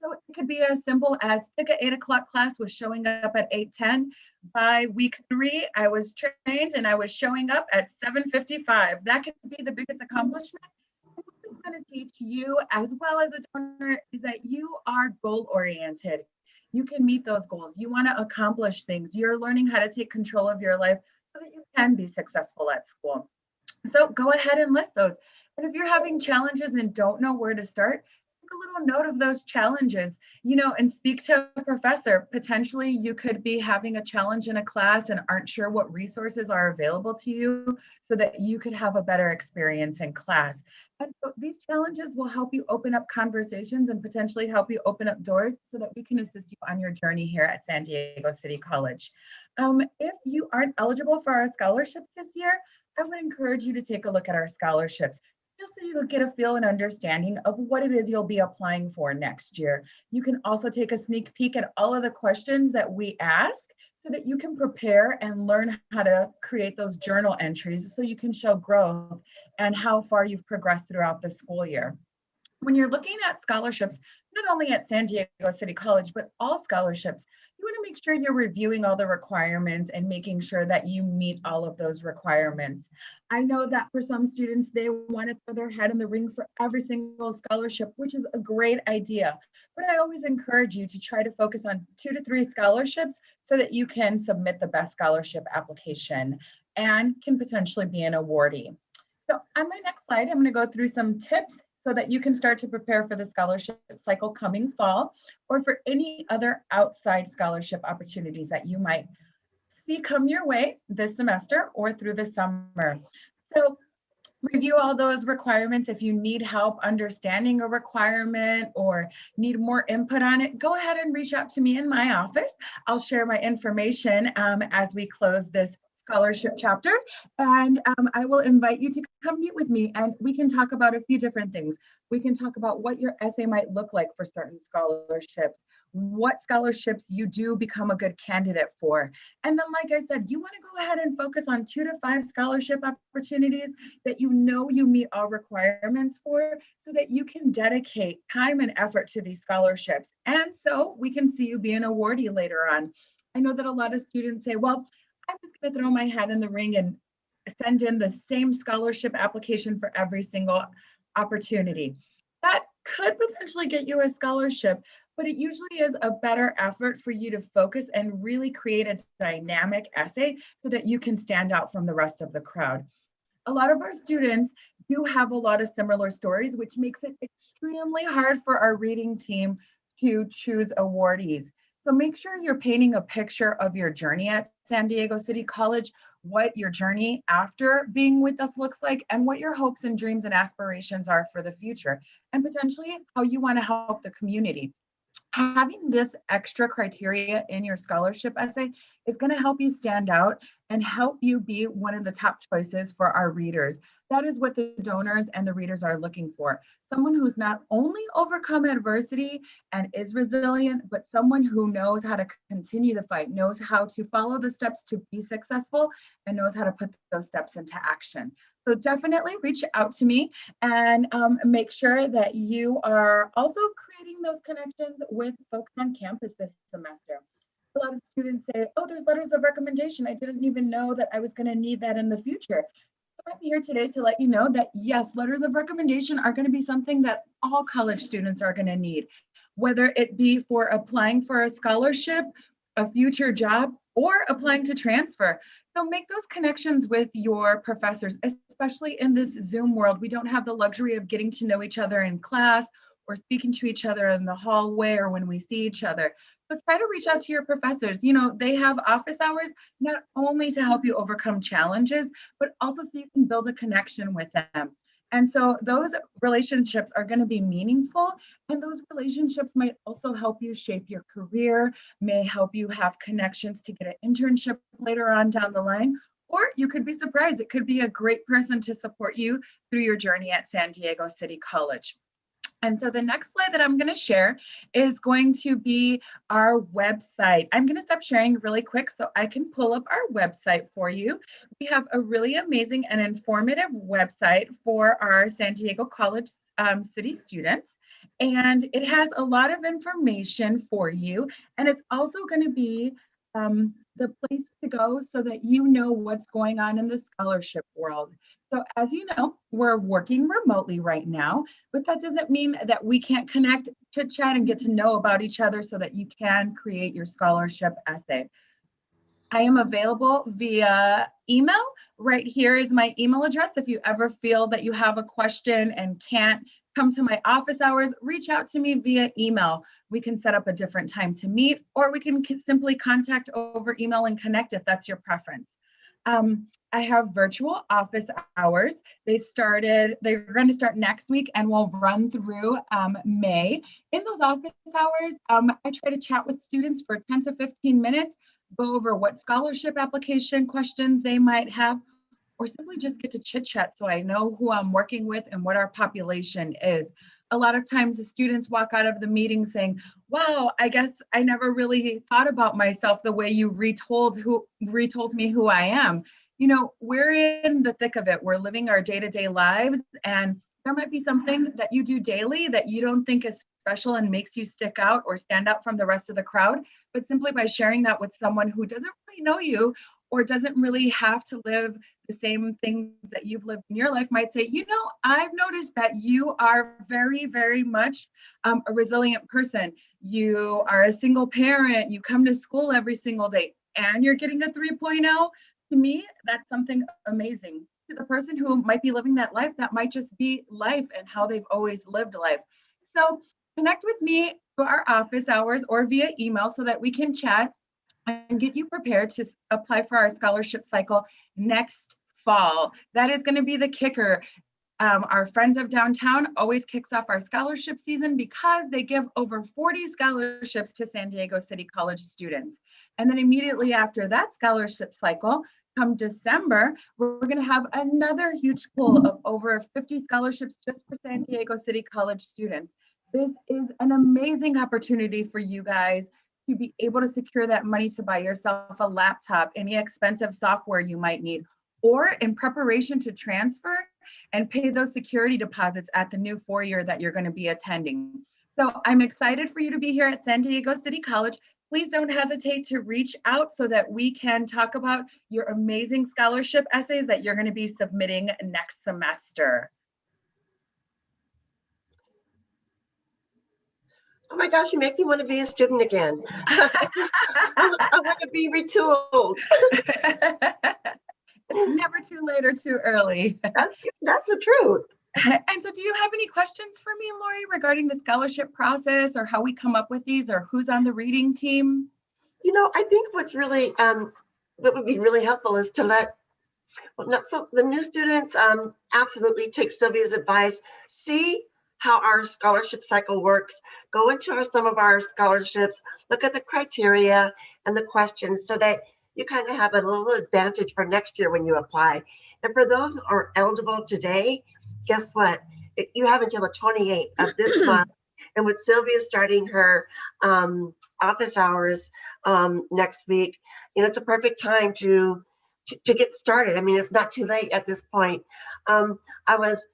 So it could be as simple as took an 8 o'clock class, was showing up at 8:10. By week 3, I was trained and I was showing up at 7:55. That could be the biggest accomplishment. What it's going to teach you as well as a donor is that you are goal oriented. You can meet those goals. You want to accomplish things. You're learning how to take control of your life so that you can be successful at school. So go ahead and list those. And if you're having challenges and don't know where to start, take a little note of those challenges, you know, and speak to a professor. Potentially you could be having a challenge in a class and aren't sure what resources are available to you so that you could have a better experience in class. And so these challenges will help you open up conversations and potentially help you open up doors so that we can assist you on your journey here at San Diego City College. If you aren't eligible for our scholarships this year, I would encourage you to take a look at our scholarships, just so you'll get a feel and understanding of what it is you'll be applying for next year. You can also take a sneak peek at all of the questions that we ask so that you can prepare and learn how to create those journal entries so you can show growth and how far you've progressed throughout the school year. When you're looking at scholarships, not only at San Diego City College, but all scholarships, you want to make sure you're reviewing all the requirements and making sure that you meet all of those requirements. I know that for some students, they want to throw their head in the ring for every single scholarship, which is a great idea. But I always encourage you to try to focus on 2 to 3 scholarships so that you can submit the best scholarship application and can potentially be an awardee. So on my next slide, I'm going to go through some tips so that you can start to prepare for the scholarship cycle coming fall or for any other outside scholarship opportunities that you might see come your way this semester or through the summer. So review all those requirements. If you need help understanding a requirement or need more input on it, go ahead and reach out to me in my office. I'll share my information as we close this scholarship chapter, and I will invite you to come meet with me and we can talk about a few different things. We can talk about what your essay might look like for certain scholarships, what scholarships you do become a good candidate for. And then, like I said, you want to go ahead and focus on 2 to 5 scholarship opportunities that you know you meet all requirements for so that you can dedicate time and effort to these scholarships. And so we can see you be an awardee later on. I know that a lot of students say, well, I'm just going to throw my hat in the ring and send in the same scholarship application for every single opportunity. That could potentially get you a scholarship, but it usually is a better effort for you to focus and really create a dynamic essay so that you can stand out from the rest of the crowd. A lot of our students do have a lot of similar stories, which makes it extremely hard for our reading team to choose awardees. So make sure you're painting a picture of your journey at San Diego City College, what your journey after being with us looks like, and what your hopes and dreams and aspirations are for the future, and potentially how you want to help the community. Having this extra criteria in your scholarship essay is going to help you stand out and help you be one of the top choices for our readers. That is what the donors and the readers are looking for. Someone who's not only overcome adversity and is resilient, but someone who knows how to continue the fight, knows how to follow the steps to be successful, and knows how to put those steps into action. So definitely reach out to me and make sure that you are also creating those connections with folks on campus this semester. A lot of students say, oh, there's letters of recommendation. I didn't even know that I was going to need that in the future. So I'm here today to let you know that yes, letters of recommendation are going to be something that all college students are going to need, whether it be for applying for a scholarship, a future job, or applying to transfer. So make those connections with your professors, especially in this Zoom world. We don't have the luxury of getting to know each other in class or speaking to each other in the hallway or when we see each other. So try to reach out to your professors. You know, they have office hours not only to help you overcome challenges, but also so you can build a connection with them. And so those relationships are going to be meaningful, and those relationships might also help you shape your career, may help you have connections to get an internship later on down the line, or you could be surprised. It could be a great person to support you through your journey at San Diego City College. And so the next slide that I'm going to share is going to be our website. I'm going to stop sharing really quick so I can pull up our website for you. We have a really amazing and informative website for our San Diego College City students. And it has a lot of information for you. And it's also going to be the place to go so that you know what's going on in the scholarship world. So as you know, we're working remotely right now, but that doesn't mean that we can't connect, chit chat, and get to know about each other so that you can create your scholarship essay. I am available via email. Right here is my email address. If you ever feel that you have a question and can't come to my office hours, reach out to me via email. We can set up a different time to meet, or we can simply contact over email and connect if that's your preference. I have virtual office hours. They're going to start next week and will run through May. In those office hours, I try to chat with students for 10 to 15 minutes, go over what scholarship application questions they might have, or simply just get to chit chat so I know who I'm working with and what our population is. A lot of times the students walk out of the meeting saying, wow, I guess I never really thought about myself the way you retold me who I am. You know, we're in the thick of it. We're living our day-to-day lives, and there might be something that you do daily that you don't think is special and makes you stick out or stand out from the rest of the crowd. But simply by sharing that with someone who doesn't really know you or doesn't really have to live the same things that you've lived in your life might say, you know, I've noticed that you are very, very much a resilient person. You are a single parent, you come to school every single day, and you're getting a 3.0. To me, that's something amazing. To the person who might be living that life, that might just be life and how they've always lived life. So connect with me through our office hours or via email so that we can chat and get you prepared to apply for our scholarship cycle next fall. That is going to be the kicker. Our Friends of Downtown always kicks off our scholarship season because they give over 40 scholarships to San Diego City College students. And then immediately after that scholarship cycle, come December, we're going to have another huge pool of over 50 scholarships just for San Diego City College students. This is an amazing opportunity for you guys to be able to secure that money to buy yourself a laptop, any expensive software you might need, or in preparation to transfer and pay those security deposits at the new 4-year that you're going to be attending. So I'm excited for you to be here at San Diego City College. Please don't hesitate to reach out so that we can talk about your amazing scholarship essays that you're going to be submitting next semester. Oh my gosh, you make me want to be a student again. I want to be retooled. Never too late or too early. That's the truth. And so do you have any questions for me, Lori, regarding the scholarship process or how we come up with these or who's on the reading team? You know, I think what's really, what would be really helpful is to let, so the new students absolutely take Sylvia's advice, see how our scholarship cycle works, go into some of our scholarships, look at the criteria and the questions so that you kind of have a little advantage for next year when you apply. And for those who are eligible today, guess what? You have until the 28th of this month. And with Sylvia starting her office hours next week, you know, it's a perfect time to get started. I mean, it's not too late at this point.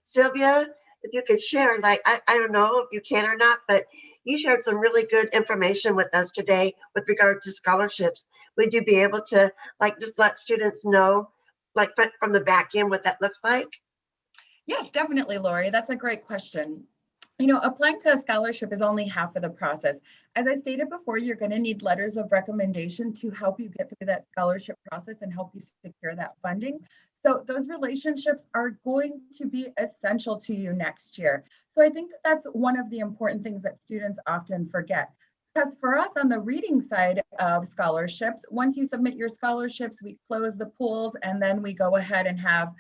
Sylvia, if you could share, like, I don't know if you can or not, but you shared some really good information with us today with regard to scholarships. Would you be able to, like, just let students know, like, from the back end what that looks like? Yes, definitely, Lori. That's a great question. applying to a scholarship is only half of the process. As I stated before, you're going to need letters of recommendation to help you get through that scholarship process and help you secure that funding. So those relationships are going to be essential to you next year. So I think that's one of the important things that students often forget. Because for us on the reading side of scholarships, once you submit your scholarships, we close the pools, and then we go ahead and have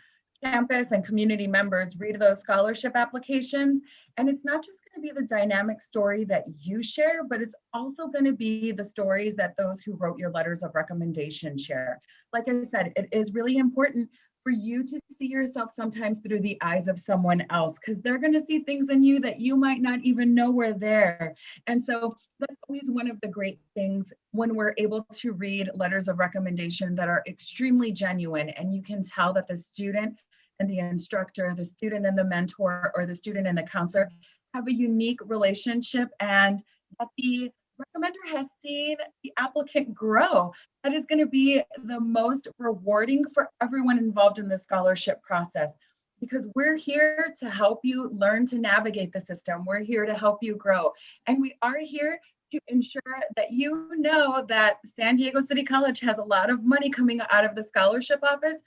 campus and community members read those scholarship applications. And it's not just going to be the dynamic story that you share, but it's also going to be the stories that those who wrote your letters of recommendation share. Like I said, it is really important for you to see yourself sometimes through the eyes of someone else, because they're going to see things in you that you might not even know were there. And so that's always one of the great things when we're able to read letters of recommendation that are extremely genuine, and you can tell that the student and the instructor, the student and the mentor, or the student and the counselor have a unique relationship, and that the recommender has seen the applicant grow. That is going to be the most rewarding for everyone involved in the scholarship process, because we're here to help you learn to navigate the system. We're here to help you grow. And we are here to ensure that you know that San Diego City College has a lot of money coming out of the scholarship office,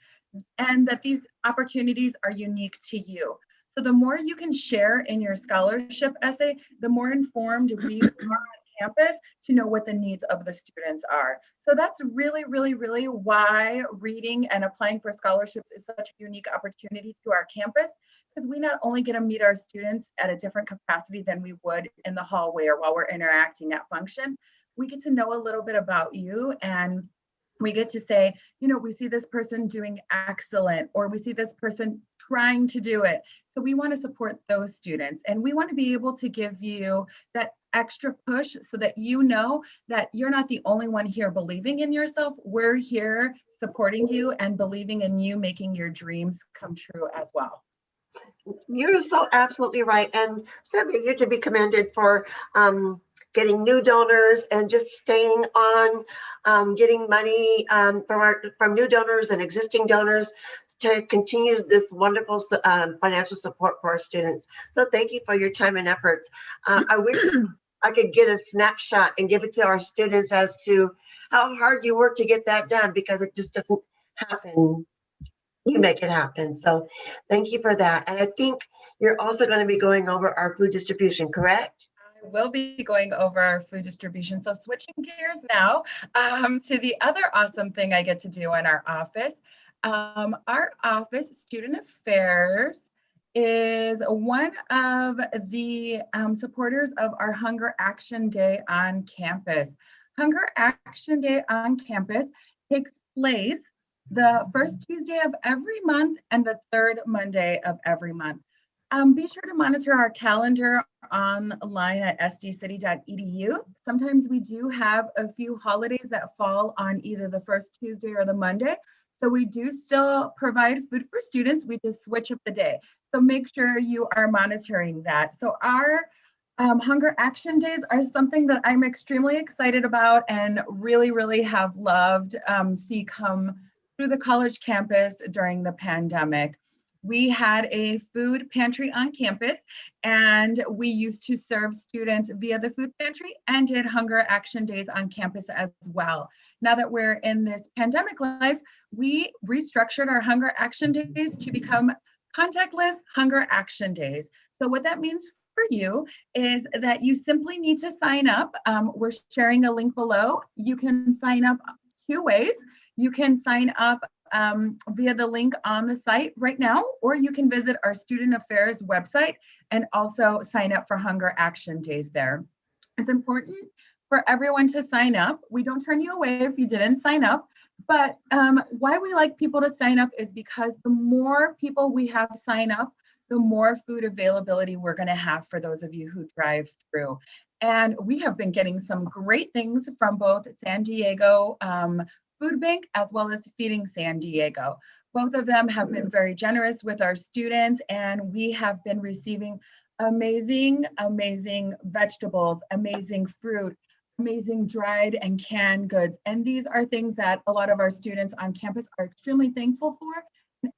and that these opportunities are unique to you. So the more you can share in your scholarship essay, the more informed we are on campus to know what the needs of the students are. So that's really, really, really why reading and applying for scholarships is such a unique opportunity to our campus, because we not only get to meet our students at a different capacity than we would in the hallway or while we're interacting at functions, we get to know a little bit about you, and we get to say, we see this person doing excellent, or we see this person trying to do it. So we want to support those students, and we want to be able to give you that extra push so that you know that you're not the only one here believing in yourself. We're here supporting you and believing in you making your dreams come true as well. You're so absolutely right. And Sammy, you're to be commended for getting new donors and just staying on, getting money from new donors and existing donors to continue this wonderful financial support for our students. So thank you for your time and efforts. I wish I could get a snapshot and give it to our students as to how hard you work to get that done, because it just doesn't happen. You make it happen. So thank you for that. And I think you're also going to be going over our food distribution, correct? I will be going over our food distribution. So switching gears now to the other awesome thing I get to do in our office. Our office, Student Affairs, is one of the supporters of our Hunger Action Day on campus. Hunger Action Day on campus takes place the first Tuesday of every month and the third Monday of every month. Be sure to monitor our calendar online at sdcd.edu. Sometimes we do have a few holidays that fall on either the first Tuesday or the Monday. So we do still provide food for students. We just switch up the day. So make sure you are monitoring that. So our Hunger Action Days are something that I'm extremely excited about and really, really have loved see come through the college campus during the pandemic. We had a food pantry on campus, and we used to serve students via the food pantry and did Hunger Action Days on campus as well. Now that we're in this pandemic life, we restructured our Hunger Action Days to become contactless Hunger Action Days. So what that means for you is that you simply need to sign up. We're sharing a link below. You can sign up two ways. You can sign up via the link on the site right now, or you can visit our Student Affairs website and also sign up for Hunger Action Days there. It's important for everyone to sign up. We don't turn you away if you didn't sign up, but why we like people to sign up is because the more people we have sign up, the more food availability we're going to have for those of you who drive through. And we have been getting some great things from both San Diego Food Bank as well as Feeding San Diego. Both of them have been very generous with our students, and we have been receiving amazing, amazing vegetables, amazing fruit, amazing dried and canned goods. And these are things that a lot of our students on campus are extremely thankful for,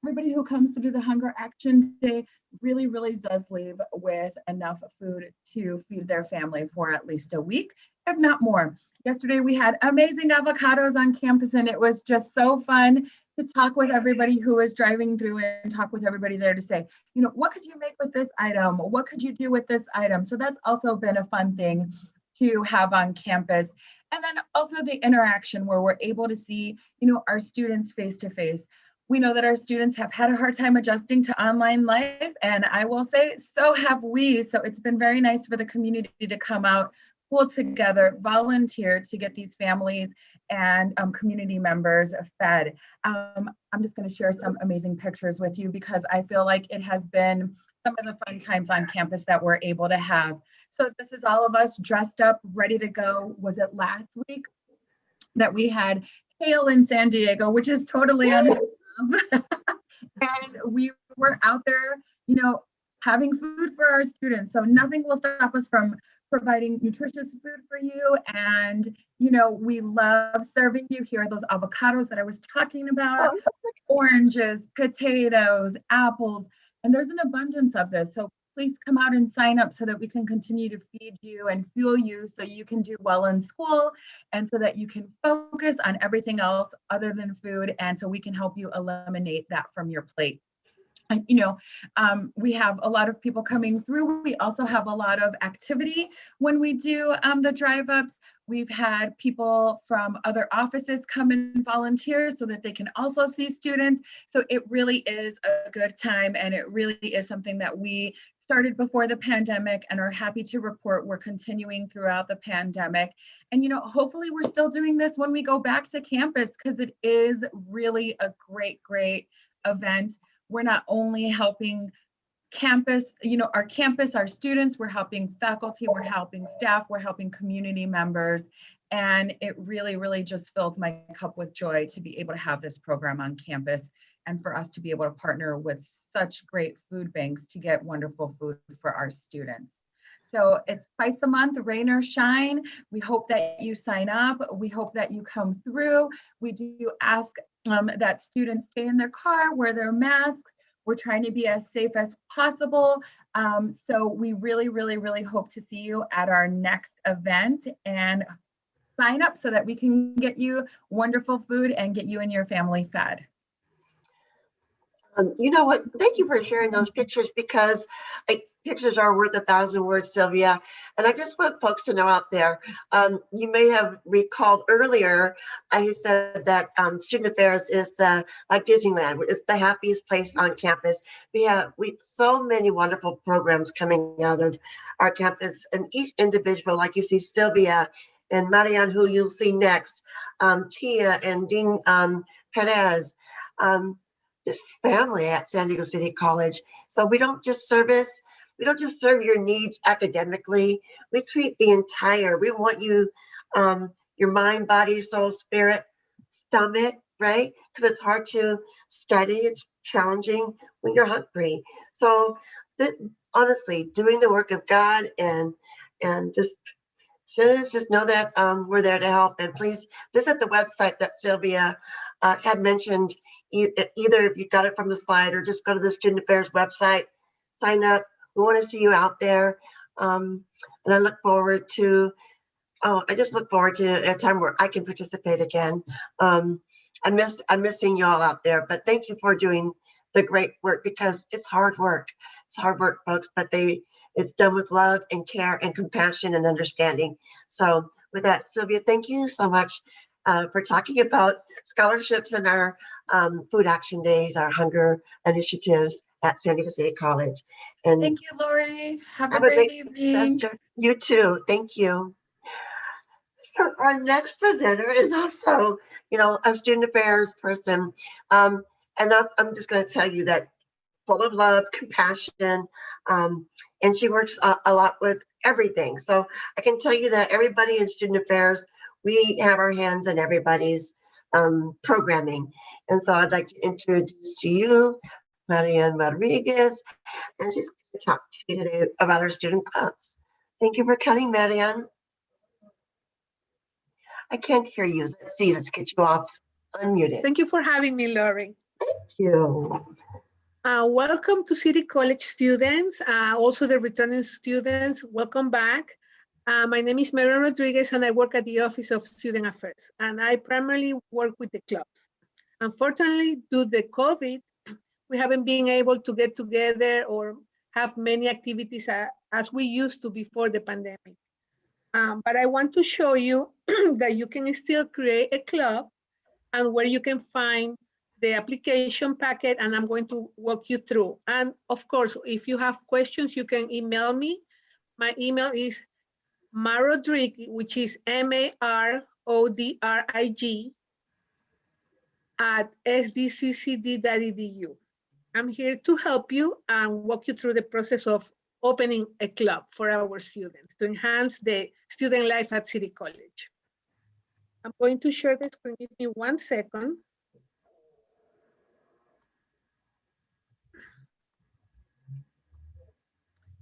Everybody who comes to do the Hunger Action Day really, really does leave with enough food to feed their family for at least a week, if not more. Yesterday, we had amazing avocados on campus, and it was just so fun to talk with everybody who was driving through and talk with everybody there to say, you know, what could you make with this item? What could you do with this item? So that's also been a fun thing to have on campus. And then also the interaction where we're able to see, you know, our students face to face. We know that our students have had a hard time adjusting to online life, and I will say, so have we. So it's been very nice for the community to come out, pull together, volunteer to get these families and community members fed. I'm just going to share some amazing pictures with you because I feel like it has been some of the fun times on campus that we're able to have. So this is all of us dressed up, ready to go. Was it last week that we had hail in San Diego, which is totally unheard of. And we were out there, you know, having food for our students. So nothing will stop us from providing nutritious food for you. And, you know, we love serving you. Here are those avocados that I was talking about, oranges, potatoes, apples, and there's an abundance of this. So please come out and sign up so that we can continue to feed you and fuel you so you can do well in school and so that you can focus on everything else other than food. And so we can help you eliminate that from your plate. And, you know, we have a lot of people coming through. We also have a lot of activity when we do the drive-ups. We've had people from other offices come and volunteer so that they can also see students. So it really is a good time, and it really is something that we started before the pandemic and are happy to report we're continuing throughout the pandemic. And, you know, hopefully we're still doing this when we go back to campus because it is really a great, great event. We're not only helping campus, you know, our campus, our students, we're helping faculty, we're helping staff, we're helping community members. And it really, really just fills my cup with joy to be able to have this program on campus and for us to be able to partner with such great food banks to get wonderful food for our students. So it's twice a month, rain or shine. We hope that you sign up. We hope that you come through. We do ask that students stay in their car, wear their masks. We're trying to be as safe as possible. So we really, really, really hope to see you at our next event and sign up so that we can get you wonderful food and get you and your family fed. You know what? Thank you for sharing those pictures because pictures are worth 1,000 words, Sylvia. And I just want folks to know out there, you may have recalled earlier, I said that Student Affairs is like Disneyland. It's the happiest place on campus. We have so many wonderful programs coming out of our campus, and each individual, like you see Sylvia and Marianne, who you'll see next, Tia and Dean Perez, this family at San Diego City College. So we don't just serve your needs academically. We treat the entire, we want you, your mind, body, soul, spirit, stomach, right? Because it's hard to study. It's challenging when you're hungry. So honestly, doing the work of God and just students just know that we're there to help. And please visit the website that Sylvia had mentioned. Either if you got it from the slide or just go to the Student Affairs website, sign up. We want to see you out there. And I look forward to, I just look forward to a time where I can participate again. I'm missing you all out there, but thank you for doing the great work because it's hard work. It's hard work, folks, but it's done with love and care and compassion and understanding. So with that, Sylvia, thank you so much for talking about scholarships and our food action days, our hunger initiatives at San Diego City College. And thank you, Lori. Have a great evening. Semester. You too. Thank you. So our next presenter is also, a student affairs person. And I'm just going to tell you that full of love, compassion, and she works a lot with everything. So I can tell you that everybody in student affairs, we have our hands in everybody's programming. And so I'd like to introduce to you Jenya Rodriguez, and she's going to talk to you today about our student clubs. Thank you for coming, Jenya. I can't hear you. Let's see, let's get you off unmuted. Thank you for having me, Lori. You. Welcome to City College students, also the returning students, welcome back. My name is Jenya Rodriguez and I work at the Office of Student Affairs and I primarily work with the clubs. Unfortunately, due to COVID, we haven't been able to get together or have many activities as we used to before the pandemic. But I want to show you that you can still create a club and where you can find the application packet, and I'm going to walk you through. And of course, if you have questions, you can email me. My email is marodrig, which is MARODRIG @sdccd.edu. I'm here to help you and walk you through the process of opening a club for our students to enhance the student life at City College. I'm going to share the screen. Give me 1 second.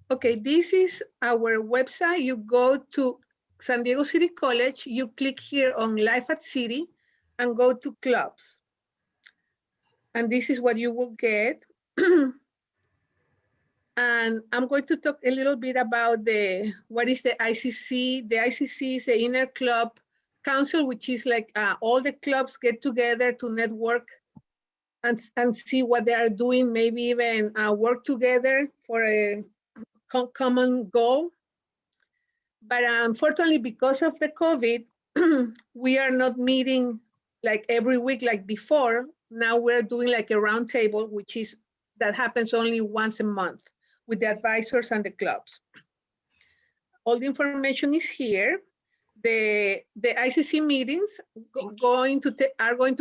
Okay, this is our website. You go to San Diego City College, you click here on Life at City and go to clubs. And this is what you will get. And I'm going to talk a little bit about what is the ICC. The ICC is the Inner Club Council, which is like all the clubs get together to network and see what they are doing, maybe even work together for a common goal. But unfortunately, because of the COVID, we are not meeting like every week like before. Now we're doing like a roundtable, that happens only once a month with the advisors and the clubs. All the information is here. The ICC meetings are going to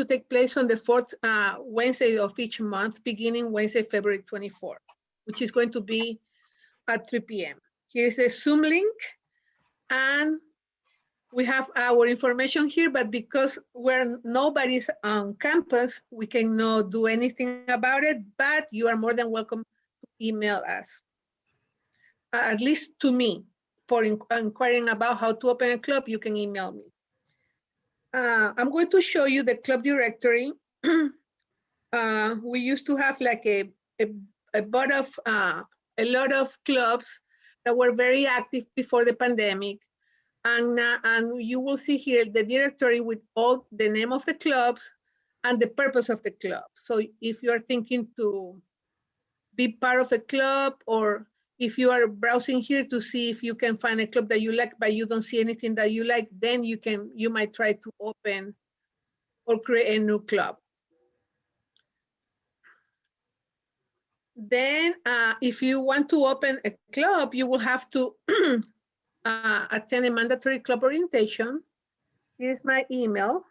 take place on the fourth Wednesday of each month, beginning Wednesday, February 24, which is going to be at 3 p.m. Here's a Zoom link, and we have our information here, but because nobody's on campus, we cannot do anything about it, but you are more than welcome to email us, at least to me, for inquiring about how to open a club, you can email me. I'm going to show you the club directory. We used to have like a lot of clubs that were very active before the pandemic. And you will see here the directory with all the name of the clubs and the purpose of the club. So if you are thinking to be part of a club, or if you are browsing here to see if you can find a club that you like, but you don't see anything that you like, then you might try to open or create a new club. Then if you want to open a club, you will have to attend a mandatory club orientation. Here's my email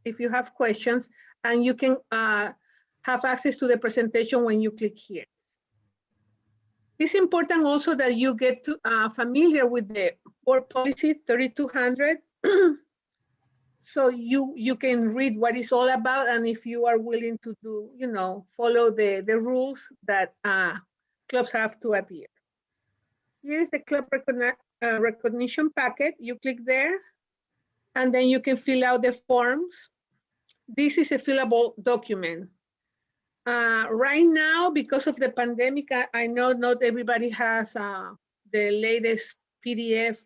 if you have questions, and you can have access to the presentation when you click here. It's important also that you get familiar with the board policy 3200 so you can read what it's all about, and if you are willing to do, follow the rules that clubs have to adhere. Here's the club recognition packet. You click there, and then you can fill out the forms. This is a fillable document. Right now, because of the pandemic, I know not everybody has the latest PDF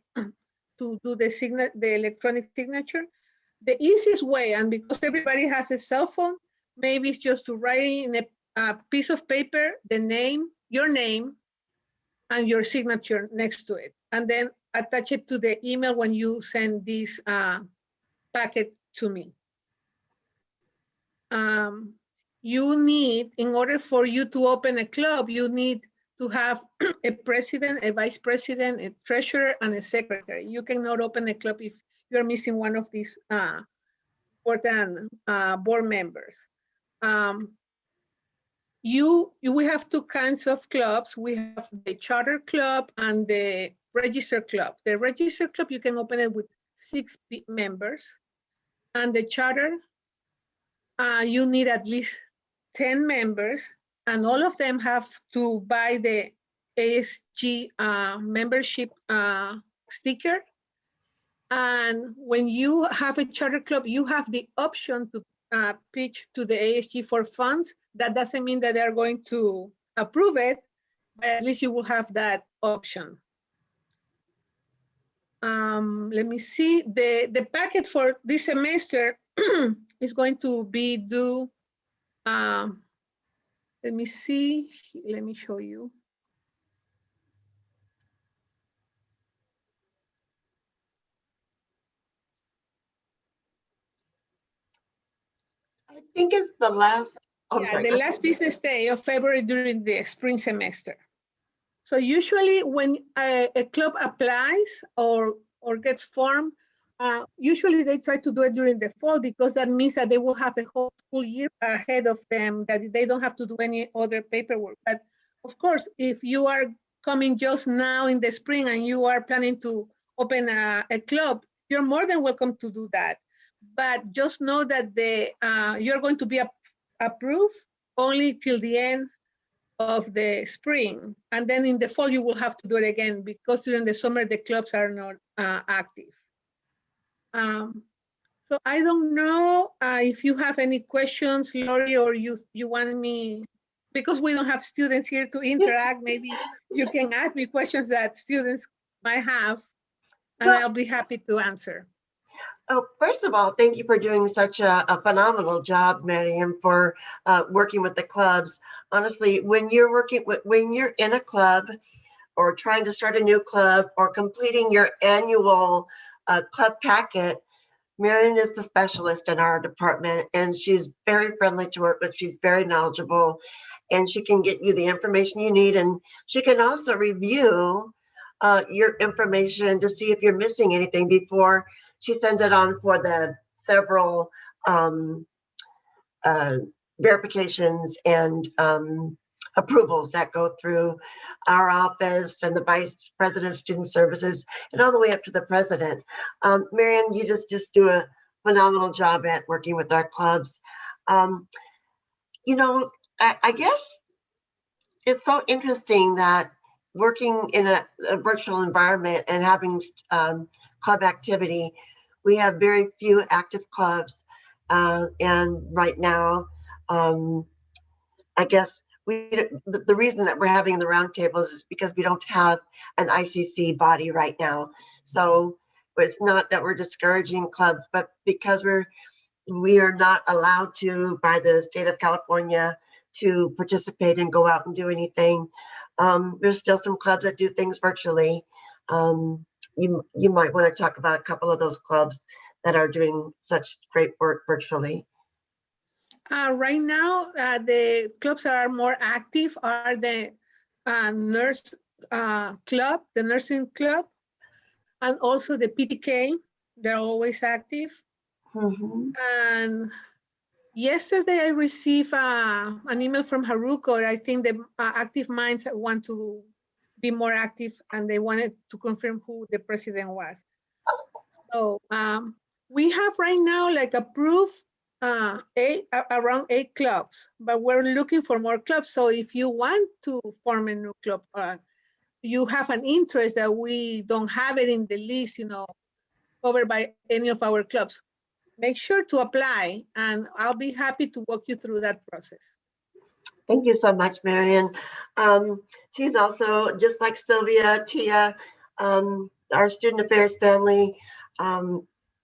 to do the electronic signature. The easiest way, and because everybody has a cell phone, maybe it's just to write in a piece of paper the name, your name, and your signature next to it, and then attach it to the email when you send this packet to me. You need, in order for you to open a club, you need to have a president, a vice president, a treasurer, and a secretary. You cannot open a club if you're missing one of these important board members. We have two kinds of clubs. We have the charter club and the registered club. The registered club, you can open it with 6 members, and the charter, you need at least 10 members, and all of them have to buy the ASG membership sticker. And when you have a charter club, you have the option pitch to the ASG for funds. That doesn't mean that they're going to approve it, but at least you will have that option. Let me see, the packet for this semester is going to be due, let me see, let me show you. I think it's the last, oh, I'm Yeah, sorry. the last business day of February during the spring semester. So usually when a club applies or gets formed, usually they try to do it during the fall because that means that they will have a whole school year ahead of them, that they don't have to do any other paperwork. But of course, if you are coming just now in the spring and you are planning to open a club, you're more than welcome to do that. But just know that you're going to be approved only till the end of the spring, and then in the fall you will have to do it again because during the summer the clubs are not active. So I don't know if you have any questions, Lori, or you want me, because we don't have students here to interact, maybe you can ask me questions that students might have, and Well, I'll be happy to answer. Oh, first of all, thank you for doing such a phenomenal job, Mariam, for working with the clubs. Honestly, when you're in a club or trying to start a new club or completing your annual club packet, Mariam is the specialist in our department, and she's very friendly to work with. She's very knowledgeable, and she can get you the information you need, and she can also review your information to see if you're missing anything before she sends it on for the several verifications and approvals that go through our office and the Vice President of Student Services and all the way up to the President. Marian, you just do a phenomenal job at working with our clubs. You know, I guess it's so interesting that working in a virtual environment and having club activity, we have very few active clubs. And right now, I guess the reason that we're having the roundtables is because we don't have an ICC body right now. So it's not that we're discouraging clubs, but because we are not allowed to by the state of California to participate and go out and do anything. There's still some clubs that do things virtually. You might want to talk about a couple of those clubs that are doing such great work virtually. Right now, the clubs that are more active are the nurse club, the nursing club, and also the PTK. They're always active. Mm-hmm. And yesterday I received an email from Haruko. I think the active minds want to be more active, and they wanted to confirm who the president was. So we have right now like approved around 8 clubs, but we're looking for more clubs. So if you want to form a new club, you have an interest that we don't have it in the list, covered by any of our clubs, make sure to apply, and I'll be happy to walk you through that process. Thank you so much, Marian. She's also, just like Sylvia, Tia, our student affairs family,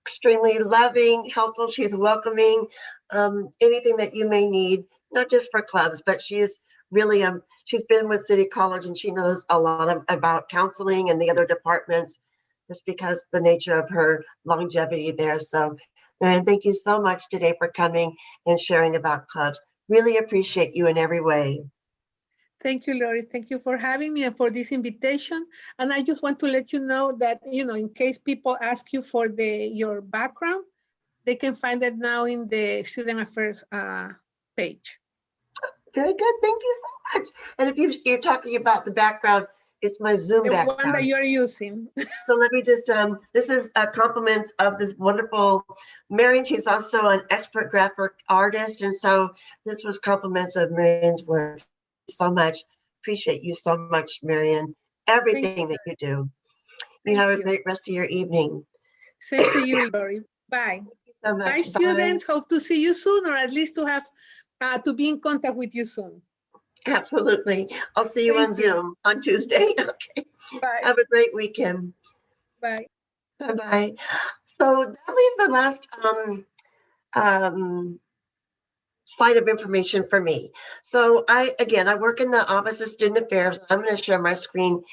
extremely loving, helpful. She's welcoming, anything that you may need, not just for clubs, but she's really, she's been with City College and she knows a lot about counseling and the other departments, just because the nature of her longevity there. So, Marian, thank you so much today for coming and sharing about clubs. Really appreciate you in every way. Thank you, Lori. Thank you for having me and for this invitation. And I just want to let you know that, in case people ask you for your background, they can find it now in the Student Affairs page. Very good. Thank you so much. And if you're talking about the background, it's my Zoom background. The one that you're using. So let me just, this is compliments of this wonderful Marian. She's also an expert graphic artist. And so this was compliments of Marian's work. Thank you so much. Appreciate you so much, Marian. Everything that you do. You have a great rest of your evening. Same to you, Lori. Bye. Thank you So Bye, much. students. Hope to see you soon, or at least to have to be in contact with you soon. Absolutely. I'll see you Thank on you. Zoom on Tuesday. Okay. Bye. Have a great weekend. Bye. Bye-bye. So that leaves the last slide of information for me. So I work in the Office of Student Affairs. I'm going to share my screen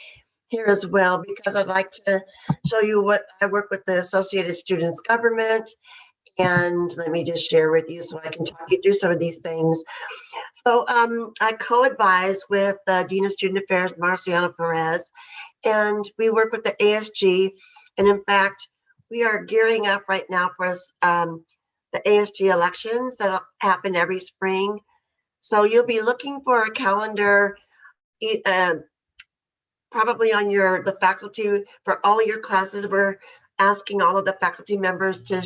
here as well because I'd like to show you what I work with the Associated Students Government. And let me just share with you so I can talk you through some of these things. So I co-advise with Dean of Student Affairs, Marciano Perez, and we work with the ASG. And in fact, we are gearing up right now for the ASG elections that happen every spring. So you'll be looking for a calendar probably on the faculty for all of your classes. We're asking all of the faculty members to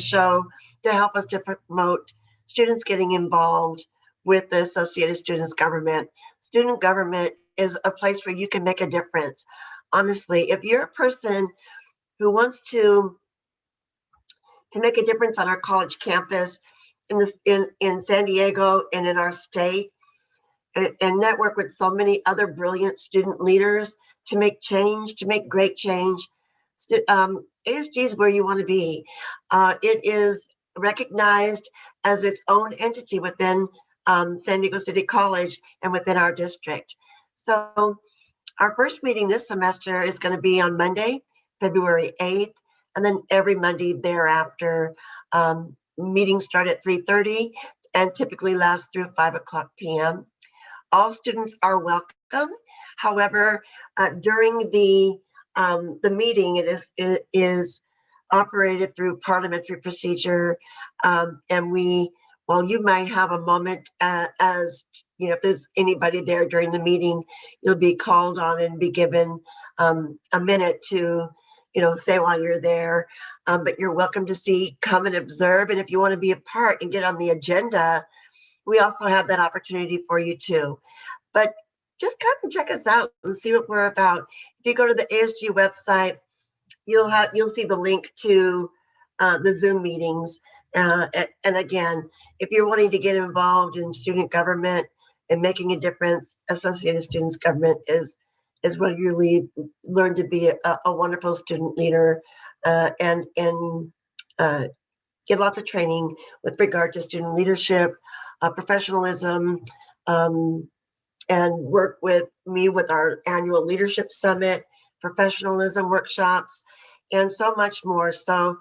help us to promote students getting involved with the Associated Students Government. Student government is a place where you can make a difference. Honestly, if you're a person who wants to make a difference on our college campus in San Diego and in our state, and network with so many other brilliant student leaders to make change, to make great change, ASG is where you want to be. It is recognized as its own entity within San Diego City College and within our district. So our first meeting this semester is going to be on Monday, February 8th, and then every Monday thereafter. Meetings start at 3:30 and typically last through 5:00 p.m. All students are welcome. However, during the meeting, it is operated through parliamentary procedure, and while you might have a moment, as you know, if there's anybody there during the meeting, you'll be called on and be given a minute to, say while you're there. But you're welcome to come and observe, and if you want to be a part and get on the agenda, we also have that opportunity for you too. But just come and check us out and see what we're about. If you go to the ASG website, you'll see the link to the Zoom meetings. And again, if you're wanting to get involved in student government and making a difference, Associated Students Government is where you learn to be a wonderful student leader and get lots of training with regard to student leadership, professionalism, and work with me with our annual leadership summit, professionalism workshops, and so much more. So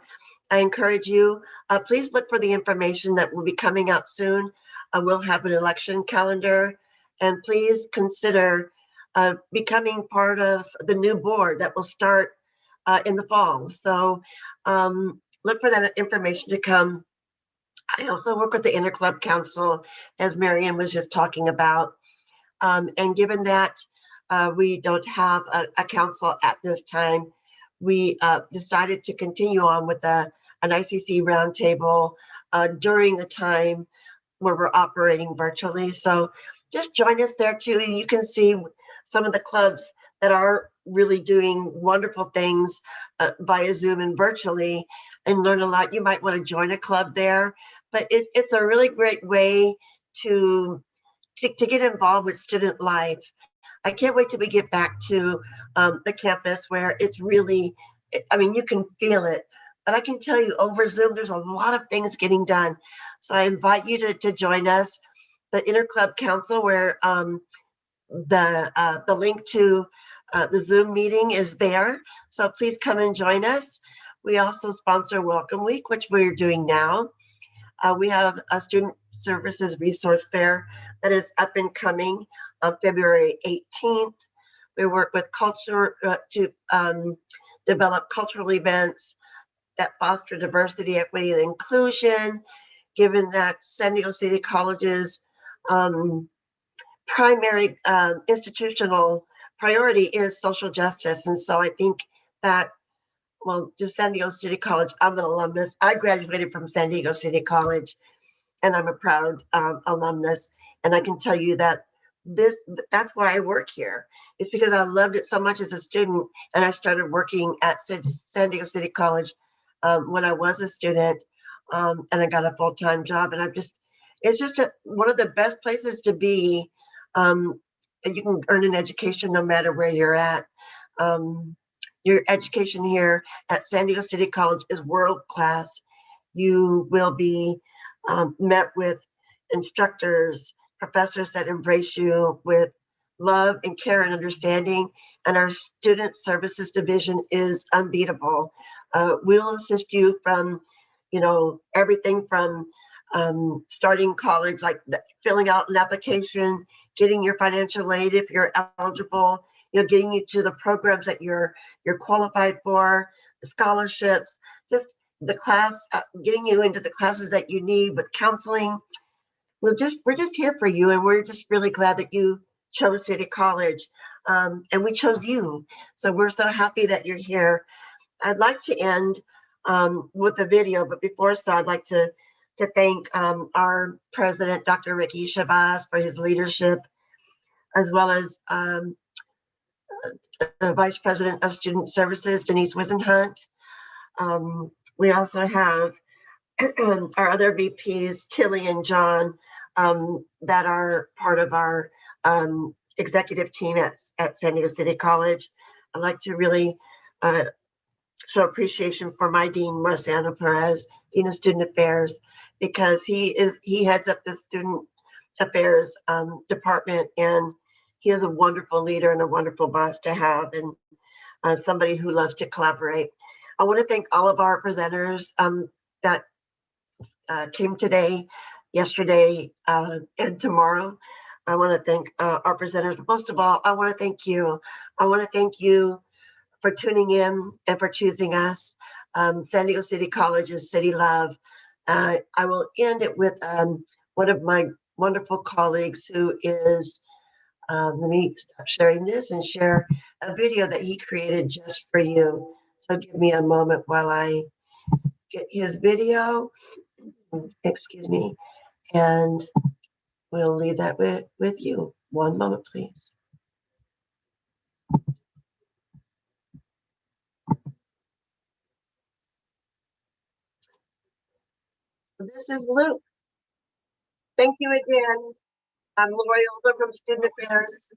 I encourage you, please look for the information that will be coming out soon. We'll have an election calendar, and please consider becoming part of the new board that will start in the fall. So look for that information to come. I also work with the Interclub Council, as Marianne was just talking about. And given that we don't have a council at this time, we decided to continue on with an ICC roundtable during the time where we're operating virtually. So just join us there too. And you can see some of the clubs that are really doing wonderful things via Zoom and virtually, and learn a lot. You might want to join a club there, but it's a really great way to get involved with student life. I can't wait till we get back to the campus where it's really, you can feel it, but I can tell you over Zoom, there's a lot of things getting done. So I invite you to join us, the Interclub Council, where the link to the Zoom meeting is there. So please come and join us. We also sponsor Welcome Week, which we're doing now. We have a Student Services Resource Fair that is up and coming on February 18th. We work with culture to develop cultural events that foster diversity, equity, and inclusion, given that San Diego City College's primary institutional priority is social justice. And so I think that, just San Diego City College, I'm an alumnus. I graduated from San Diego City College, and I'm a proud alumnus. And I can tell you that that's why I work here. It's because I loved it so much as a student, and I started working at San Diego City College when I was a student and I got a full-time job, and it's just one of the best places to be. And you can earn an education no matter where you're at. Your education here at San Diego City College is world class. You will be met with instructors, professors that embrace you with love and care and understanding. And our student services division is unbeatable. We'll assist you from, everything from starting college, like filling out an application, getting your financial aid if you're eligible, getting you to the programs that you're qualified for, the scholarships, just the class, getting you into the classes that you need with counseling. We're just here for you, and we're just really glad that you chose City College, and we chose you. So we're so happy that you're here. I'd like to end with a video, but before so, I'd like to thank our president, Dr. Ricky Chavez, for his leadership, as well as the Vice President of Student Services, Denise Wisenhunt. We also have our other VPs, Tilly and John, that are part of our executive team at San Diego City College. I'd like to really show appreciation for my Dean, Marciano Perez, Dean of Student Affairs, because he heads up the Student Affairs department, and he is a wonderful leader and a wonderful boss to have, and somebody who loves to collaborate. I want to thank all of our presenters that came today, yesterday, and tomorrow. I want to thank our presenters. Most of all, I want to thank you. I want to thank you for tuning in and for choosing us. San Diego City College's City Love. I will end it with one of my wonderful colleagues who is, let me stop sharing this and share a video that he created just for you. So give me a moment while I get his video, excuse me, and we'll leave that with you. One moment, please. So this is Luke. Thank you again. I'm Lori Older from Student Affairs.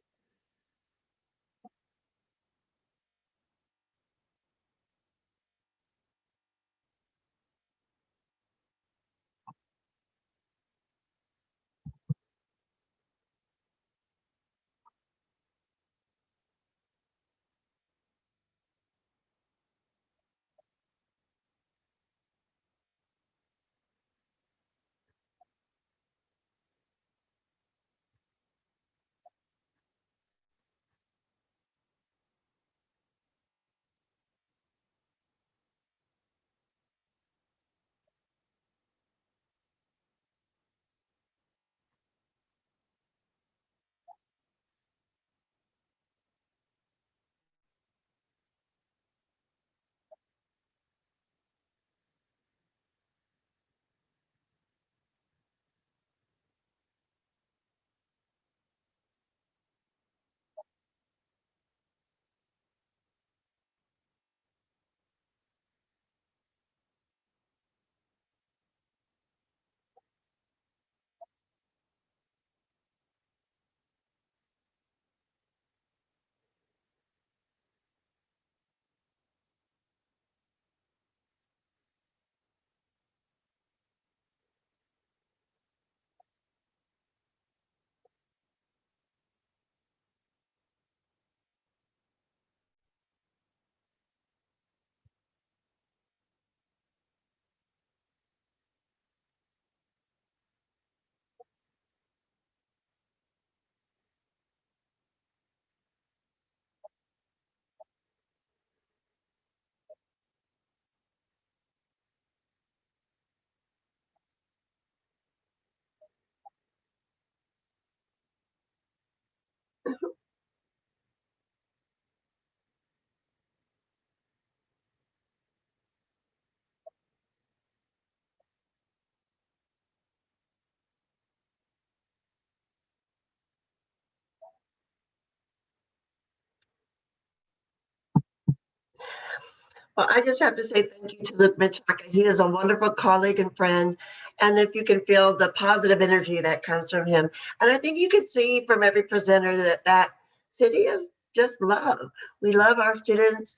Well, I just have to say thank you to Luke Mitchaka. He is a wonderful colleague and friend. And if you can feel the positive energy that comes from him. And I think you can see from every presenter that city is just love. We love our students.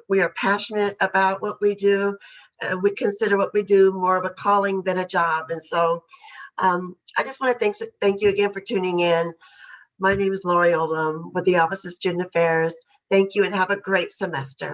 We are passionate about what we do. We consider what we do more of a calling than a job. And so I just want to thank you again for tuning in. My name is Lori Oldham with the Office of Student Affairs. Thank you and have a great semester.